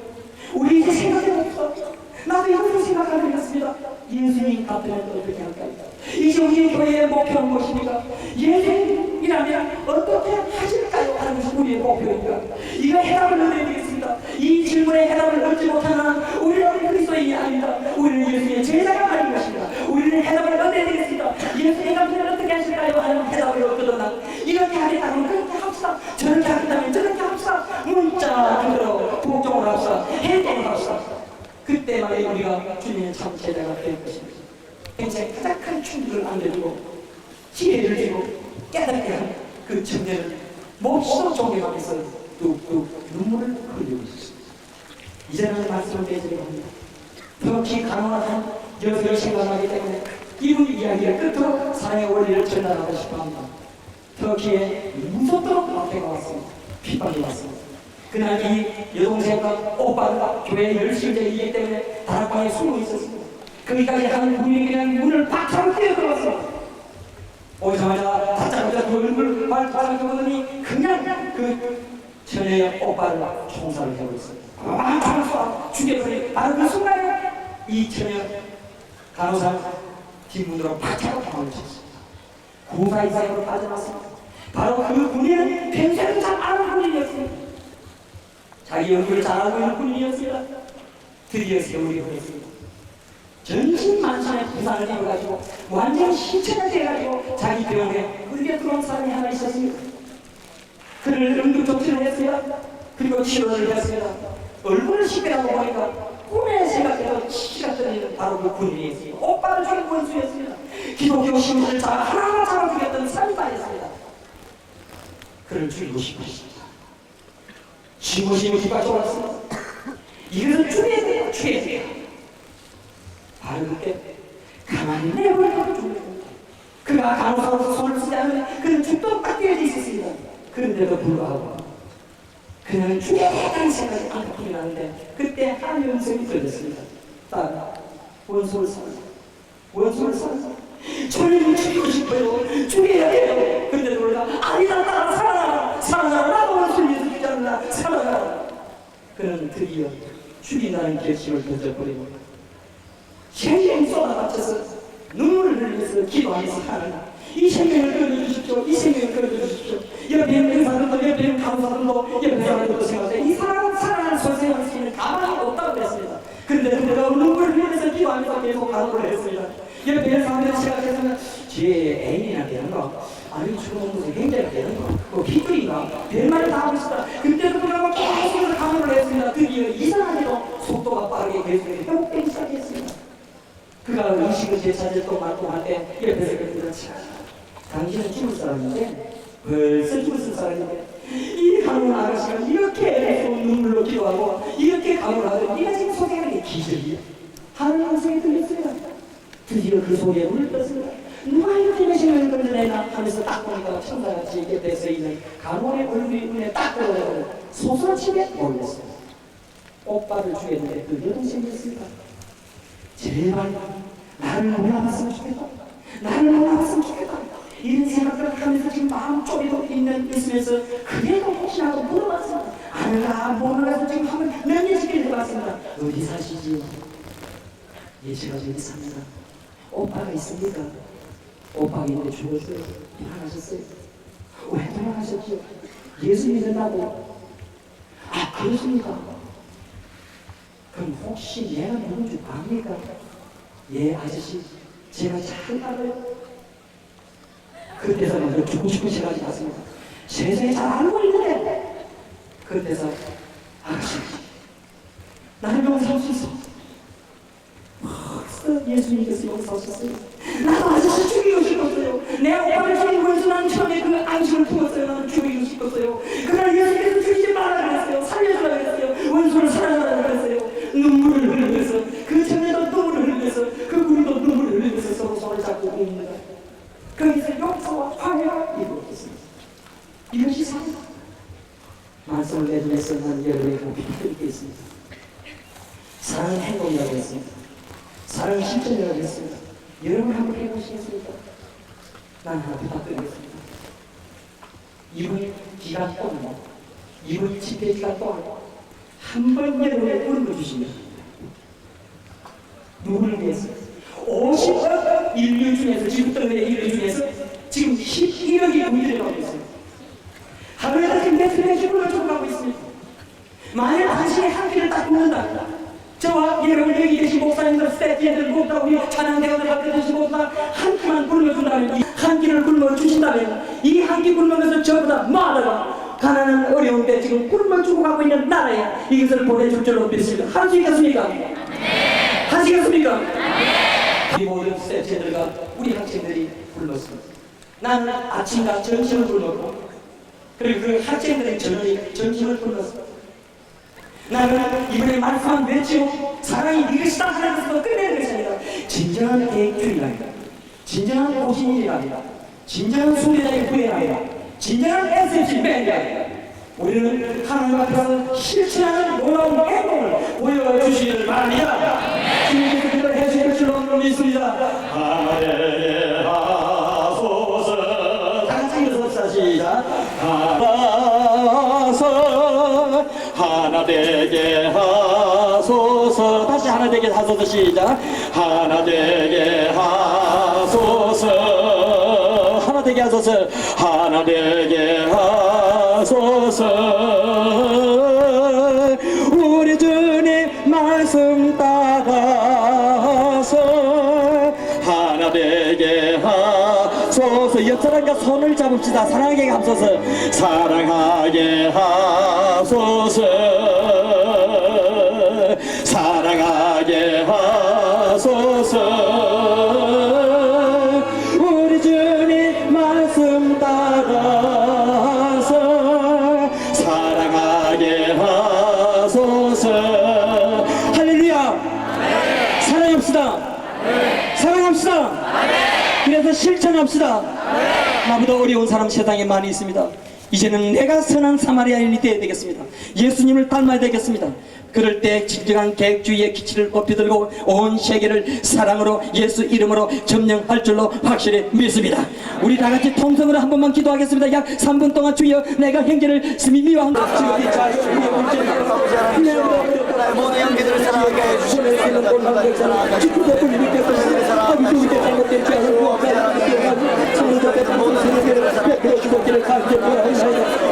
Speaker 4: 우리 이제 생각해봅시다. 나도 이렇게 생각하게 되었습니다. 예수님 같으면 어떻게 할까요? 이제 우리 교회의 목표는 무엇입니까? 예수님이라면 어떻게 하실까요? 하는 것이 우리의 목표입니다. 이거 해답을 얻어야 되겠습니다. 이 질문에 해답을 얻지 못하는 우리는 그리스도인이 아닙니다. 우리는 예수님의 제자가 아닌 것입니다. 우리는 해답을 얻어야 되겠습니다. 예수님 같으면 어떻게 하실까요? 하는 해답을 얻거나 이렇게 하겠다면 그렇게 합시다. 저렇게 하겠다면 저렇게 합시다. 문자 그대로 복종을 합시다. 행동을 합시다. 그때만에 우리가 주님의 참 제자가 될 것입니다. 인생 가장 큰 충격을 안겨주고 지혜를 주고 깨닫게 한 그 청년을 몹시도 존경하면서 뚝뚝 눈물을 흘리고 있었습니다. 이제는 말씀을 드리려고 합니다. 특히 가난한 여성을 생각하기 때문에 이분 이야기를 끝으로 사랑의 원리를 전달하고 싶어합니다. 터키에 무섭도록 마태가 왔습니다. 핍박이 왔습니다. 그날 이 여동생과 오빠가 교회 열심히이기 때문에 다락방에 숨어 있었습니다. 거기까지 하는 분위기는 문을 박차고 뛰어들어왔습니다. 오자마자 다짜고짜 그 얼굴을 발바닥에 보더니 그냥 그 처녀의 오빠를 총살을 하고 있습니다. 왕창 쏴 죽여버리 바로 그 순간에 이 처녀 간호사 뒷문으로 박차고 도망을 쳤습니다. 구사 이상으로 빠져났습니다. 바로 그 군인은 평생 잘 아는 군인이었습니다. 자기 얼굴을 잘 알고 있는 군인이었습니다. 드디어 세월이 흘렀습니다. 전신만신의 부상을 입어가지고 완전 신체가 돼가지고 자기 병원에 의대 들어온 사람이 하나 있었습니다. 그를 응급조치를 했습니다. 그리고 치료를 했습니다. 얼굴을 시계라고 보니까 꿈에 생각해도 치가 떨리는 바로 그 군인이었습니다. 오빠를 죽인 원수였습니다. 기독교 신분을 하나하나 잡아 죽였던 사람이었습니다. 그를 죽이고 싶었습니다.
Speaker 2: 쥐모심이 뒷까지 올랐습니다. 이것은 죽여야 돼요. 죽여야 돼요. 바로 그때 가만히 내버려두고 죽는 그가 간호사로서 손을 쓰지 않으면 그는 죽도록 딱 떼어져 있었습니다. 그런데도 불구하고 그는 죽여야겠다는 생각이 안타깝게 나는데 그때 한 음성이 들렸습니다. 딸, 원소를 살아. 원소를 살아. 저는 죽이고 싶어요. 죽여야 해요. 근데 놀라 아니다 딸아 살아라. 살아라. 나도 원소를 위해서 죽지 않는다. 살아라. 그는 드디어 죽인다는 결심을 던져버리고 생명을 쏟아맞춰서 눈물을 흘리면서 기도하면서 하나님 이 생명을 끌어주십시오. 이 생명을 끌어주십시오. 옆에 있는 사람들도 옆에 있는 간호사들도 옆에 사람들도 생각해 이 사람 살아나는 선생님을 쓰기는 가만히 없다고 그랬습니다. 그런데 그가 눈물을 흘리면서 기도하면서 계속 간호를 했습니다. 옆에 있는 사람들이 생각해서는 제 애인이나 되는가 아니 죽은 것이 굉장히 되는가 뭐 피클인가 별말을 다 하고 있었다. 그때도 불구하고 계속 간호를 했습니다. 드디어 이상하게도 속도가 빠르게 계속 회복되기 시작했습니다. 그가 의식을 되찾을 동안 때 옆에서 그랬습니다. 당신은 죽을 사람인데 벌써 죽을 사람인데 이 간호는 아가씨가 이렇게 계속 눈물로 기도하고 이렇게 간호를 하더니 네가 지금 소개하는 게 기적이야. 하나님 음성이 들렸습니다. 드디어 그 소리에 물을 떴습니다. 누가 이렇게 내시는 건데 내나 하면서 딱 보니까 천사같이 옆에서 있는 간호의 얼굴이 눈에 딱 들어오고 소설치게 몰렸습니다. 오빠를 죽였는데 그 여동생이 생겼습니다. 제발 나를 몰라봤으면 좋겠다. 나를 몰라봤으면 좋겠다. 이런 생각을 하면서 지금 마음 쪼개고 있으면서 그래도 혹시라도 물어봤습니다. 아는가 모르는가 지금 한번 몇 년씩 해봤습니다. 어디 사시지? 예, 제가 저기 삽니다. 오빠가 있습니까? 오빠가 있는데 죽었어요. 돌아가셨어요. 왜 돌아가셨죠? 예수 믿는다고. 아, 그렇습니까? 그럼 혹시 내가 누군지 압니까? 예, 아저씨, 제가 잘 알아요. 그때서 먼저 죽고 싶은 생각이 났습니다. 세상에 잘 알고 있는데. 그때서 아저씨, 나를 용서할 수 있어. 예수님께서 용서하셨어요. 나도 아저씨 죽이고 싶었어요. 내 오빠를 죽인 거에서 나는 처음에 그 안심을 품었어요. 나는 죽이고 싶었어요. 그날 예수님께서 죽이지 말라고 했어요. 살려주라고 했어요. 원수를 사랑하라고 했어요. 눈물을 흘리면서 그 전에도 눈물을 흘리면서 그 우리도 눈물을 흘리면서 서로 손을 잡고 옵니다. 거기서 용서와 화해가 이루어졌습니다. 이것이 사랑. 말씀을 내주면서 난 여러분에게 부탁드리겠습니다. 사랑은 행동이라고 했습니다. 사랑은 실천이라고 했습니다. 여러분 한번 해보시겠습니까? 난 하나 부탁드리겠습니다. 이번 기간 동안, 이번 집회 기간 동안 한 번 여러분의 꿈을 주시면 누구를 위해서 50억 인류 중에서 지금 떠는 인류 중에서 지금 11억이 군대를 가고 있습니다. 하루에 지금 몇 명의 죽음을 죽어가고 있습니다. 만약 당신이 한 끼를 딱 굶는다. 저와 여러분 여기 계신 목사님들, 스태프들, 목사님, 찬양대가들 앞에 계신 목사 한 끼만 굶어준다면, 한 끼를 굶어주신다면 이 한 끼 굶으면서 저보다 많아가 가난한 어려운데 지금 굶어 죽어가고 있는 나라에 이것을 보내줄 줄로 믿습니다. 할 수 있겠습니까? 네. 하시겠습니까? 네. 이 모든 스태프들과 우리 학생들이 굶었습니다. 나는 아침과 점심을 굶었고 그리고 그 학생들의 점심을 굶었습니다. 나는 이번에 말씀한 외치고 사랑이 이것이다 하는 것으로 끝내는 것입니다. 진정한 대행주의랍니다. 진정한 고신일이랍니다. 진정한 순례자의 구애랍니다. 진정한 SFC 맨이랍니다. 우리는 하나님 앞에서 실천하는 놀라운 행동을 보여주시기를 바랍니다. 주님께서 그걸 해주실 줄로 믿습니다.
Speaker 3: 하늘에 하소서
Speaker 2: 다 같이 일어섭시다. 시작.
Speaker 3: 하소서 하나 되게 하소서 다시 하나 되게 하소서 시작 하나 되게 하소서 하나 되게 하소서 하나 되게 하소서 우리 주님 말씀 따라서 하나 되게 하소서 옆 사람과 손을 잡읍시다. 사랑하게 하소서 사랑하게 하소서 사랑하게 하소서 우리 주님 말씀 따라서 사랑하게 하소서 실천합시다. 나보다 어려운 사람 세상에 많이 있습니다. 이제는 내가 선한 사마리아인이 되어야 되겠습니다. 예수님을 닮아야 되겠습니다. 그럴 때 진정한 계획주의의 기치를 높이 들고 온 세계를 사랑으로 예수 이름으로 점령할 줄로 확실히 믿습니다. 우리 다 같이 통성으로 한 번만 기도하겠습니다. 약 3분 동안 주여 내가 형제를 미워한다. 주여 이 자유의
Speaker 5: 모든 형제들을 사랑하게 해주시는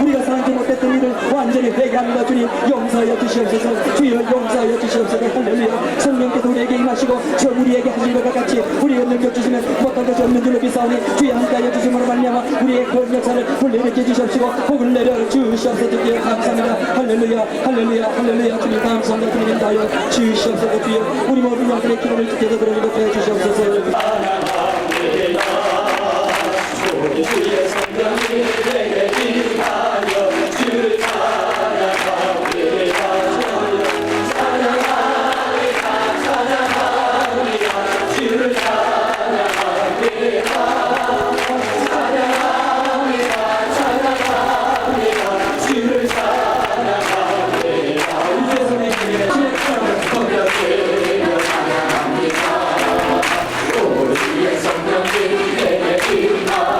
Speaker 3: 우리가 사랑하지 못했던 일을 완전히 회개합니다. 주님 용서하여 주시옵소서. 주여 용서하여 주시옵소서. 할렐루야. 성령께서 우리에게 임하시고 저 우리에게 하신 것과 같이 우리가 능력주시면 못한 것이 없는 줄로 믿사오니 주여 함께하여 주심으로 말미암아 우리의 그 역사를 불러일으켜 주시옵시고 복을 내려 주시옵소서. 주여 감사합니다. 할렐루야 할렐루야 할렐루야. 주님 감사합니다. 주님 인도하여 주시옵소서. 주여 우리 모든 영들의 기도를 주께서 들어주게 주시옵소서. 주의 성령이 내게 임하여 주를 찬양합니다. 찬양합니다. 찬양합니다. 주를 찬양합니다. 찬양합니다. 찬양합니다. 주를 찬양합니다. 우리의 선생님의 성령을 찬양합니다. 우리의 성령이 내게 임하여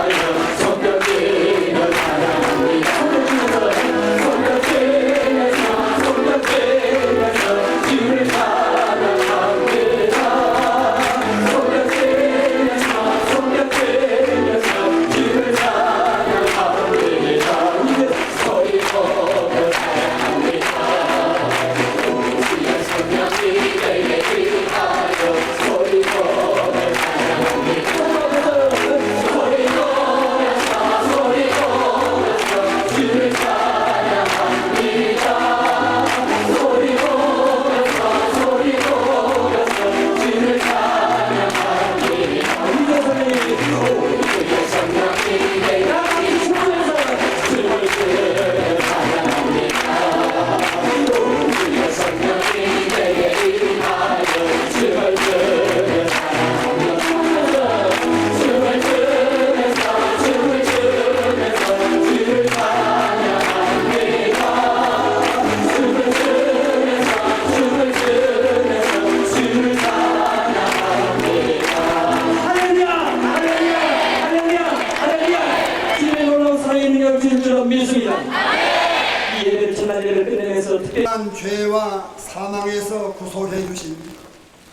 Speaker 6: 죄와 사망에서 구속해 주신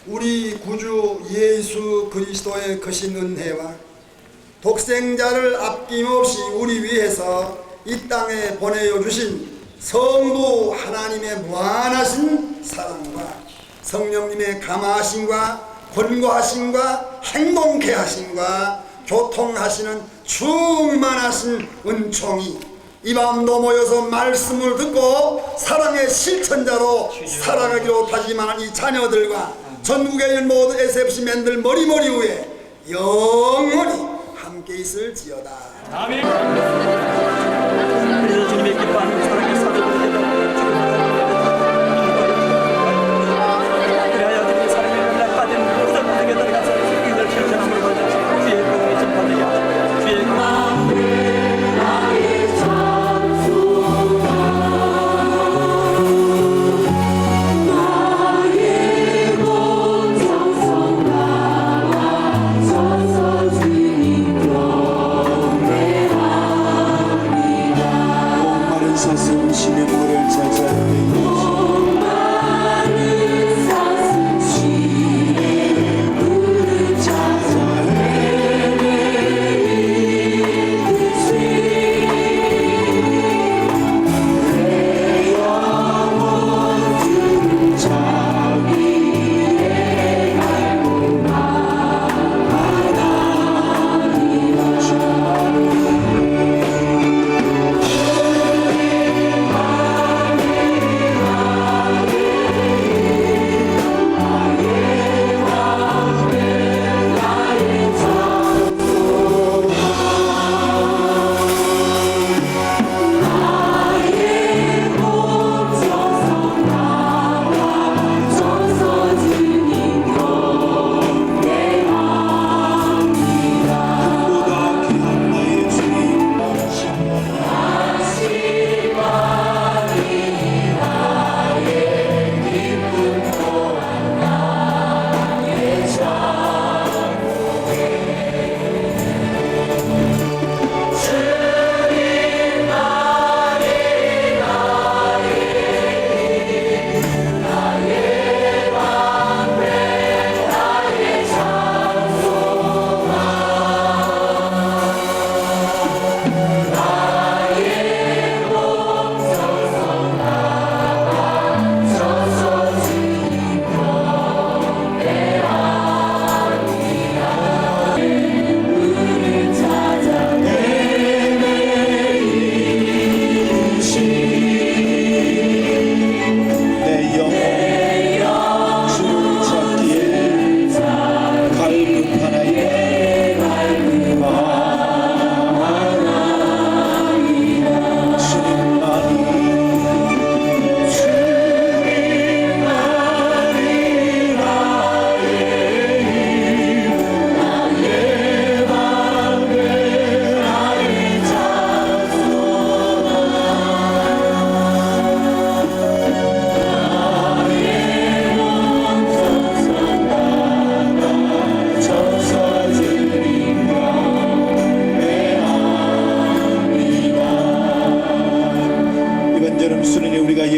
Speaker 6: 우리 구주 예수 그리스도의 크신 은혜와 독생자를 아낌없이 우리 위해서 이 땅에 보내어 주신 성부 하나님의 무한하신 사랑과 성령님의 감화하심과 권고하심과 행동케 하심과 교통하시는 충만하신 은총이 이 밤도 모여서 말씀을 듣고 사랑의 실천자로 살아가기로 다짐하는 이 자녀들과 전국에 있는 모든 SFC맨들 머리머리 위에 영원히 함께 있을지어다.
Speaker 3: 아멘. 그래서 주님의 기뻐하는 사랑의 사도들에게 그래야 주님의 사랑에 연락받은 모든 분에게 들어가서 이들 실천함을 받으시 주의 복음이 전파되게 하시고 주의
Speaker 5: 사슴 심의 물을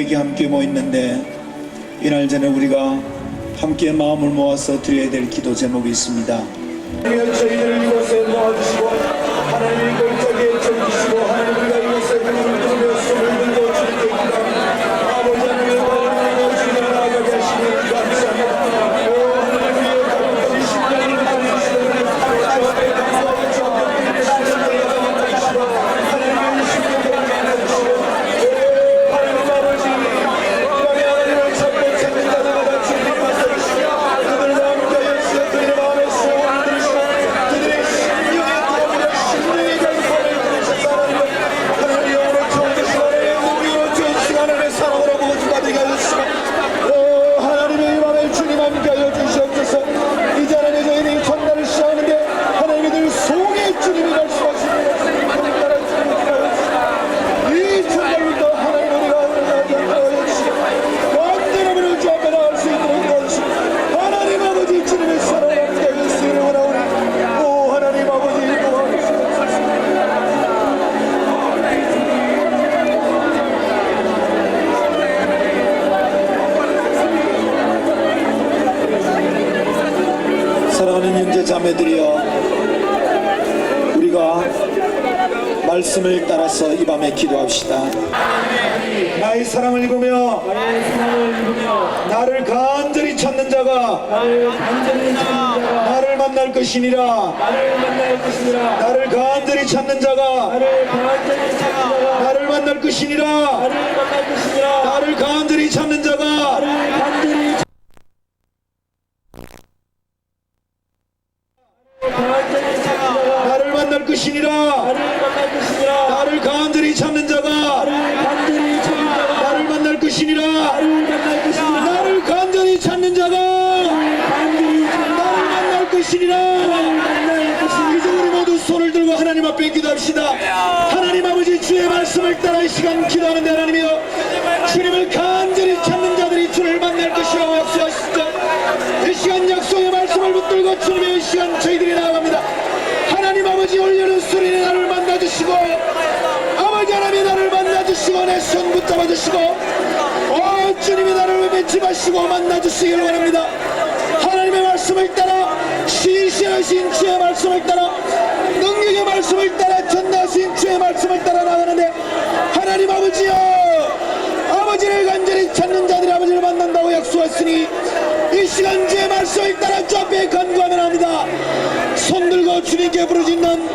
Speaker 7: 너에게 함께 모였는데 이날 저녁 우리가 함께 마음을 모아서 드려야 될 기도 제목이 있습니다. 저희들을 이곳에 모아주시고 하나님의 골짜기에 적으시고 하나님 우리가 이곳에 눈을 뜨며 손을 들고 주님께 기도합니다. 아버지 하나님의 마음을 주님을 나아가게 하시니 감사합니다. 오 하나님 위에 가는 이 심장을 가르치시고 하나님의 감사하게 저들을 주시고 하나님의 심장을 가르치시고 하나님 아버지 이번에 하나님을 찾고 찾는 자들마다 주님이 맞서주시고 그들을 함께 하시어 그들의 마음에 소원을 들으시고 그들의 심령에 도움을 심령의 결판을 들으셔서 하나님 영으로 채워주시고 하나님의 능력으로 채워주시고 하나님의 사랑으로 무엇을 받게 하여주시고 하나님의 마음에 주님 함께 하여 주시옵소서. 이 자리에 저희들이 전달을 시작하는데 하나님의 늘 속에 주님이 말씀하시는 것을 따라 이 전달부터 하나님 우리가 하나님 하여 주시고 완전함으로 주 앞에 나갈 수 있도록 도와주시고 하나님 아버지 주님의 사랑을 함께 하여 주시기를 원하오니 오 하나님 아버지 도와주시옵소서. 사랑하는 형제 자매들이여 우리가 말씀을 따라서 이 밤에 기도합시다. 나의 사랑을 입으며 나를 간절히 찾는 자가 나를 만날 것이니라. 나를 간절히 찾는 자가 나를 만날 것이니라. 나를 간절히 찾는 자가 나를 만날 것이니라. 나를 간절히 찾는 자가 나를 만날 것이니라. 나를 간절히 찾는 자가 나를 만날 것이니라. 이제 우리 모두 손을 들고 하나님 앞에 기도합시다. 하나님 아버지 주의 말씀을 따라 이 시간 기도하는데 하나님이여 주님을 간절히 찾는 자들이 주를 만날 것이라고 약속하시죠. 이 시간 약속의 말씀을 붙들고 주님의 이 시간 저희들이 나아갑니다. 하나님 아버지 올려는 소리에 나를 만나주시고 아버지 하나님이 나를 만나주시고 내 손 붙잡아주시고 주님이 나를 맺지마시고 만나주시길 원합니다. 하나님의 말씀을 따라 신실하신 주의 말씀을 따라 능력의 말씀을 따라 전하신 주의 말씀을 따라 나가는데 하나님 아버지여 아버지를 간절히 찾는 자들이 아버지를 만난다고 약속했으니 이 시간 주의 말씀을 따라 주 앞에 간구하면 합니다. 손들고 주님께 부르짖는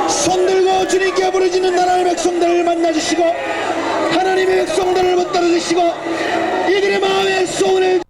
Speaker 7: 손들고 주님께 부르짖는 나라의 백성들을 만나주시고 하나님의 백성들을 붙들어 주시고 이들의 마음의 소원을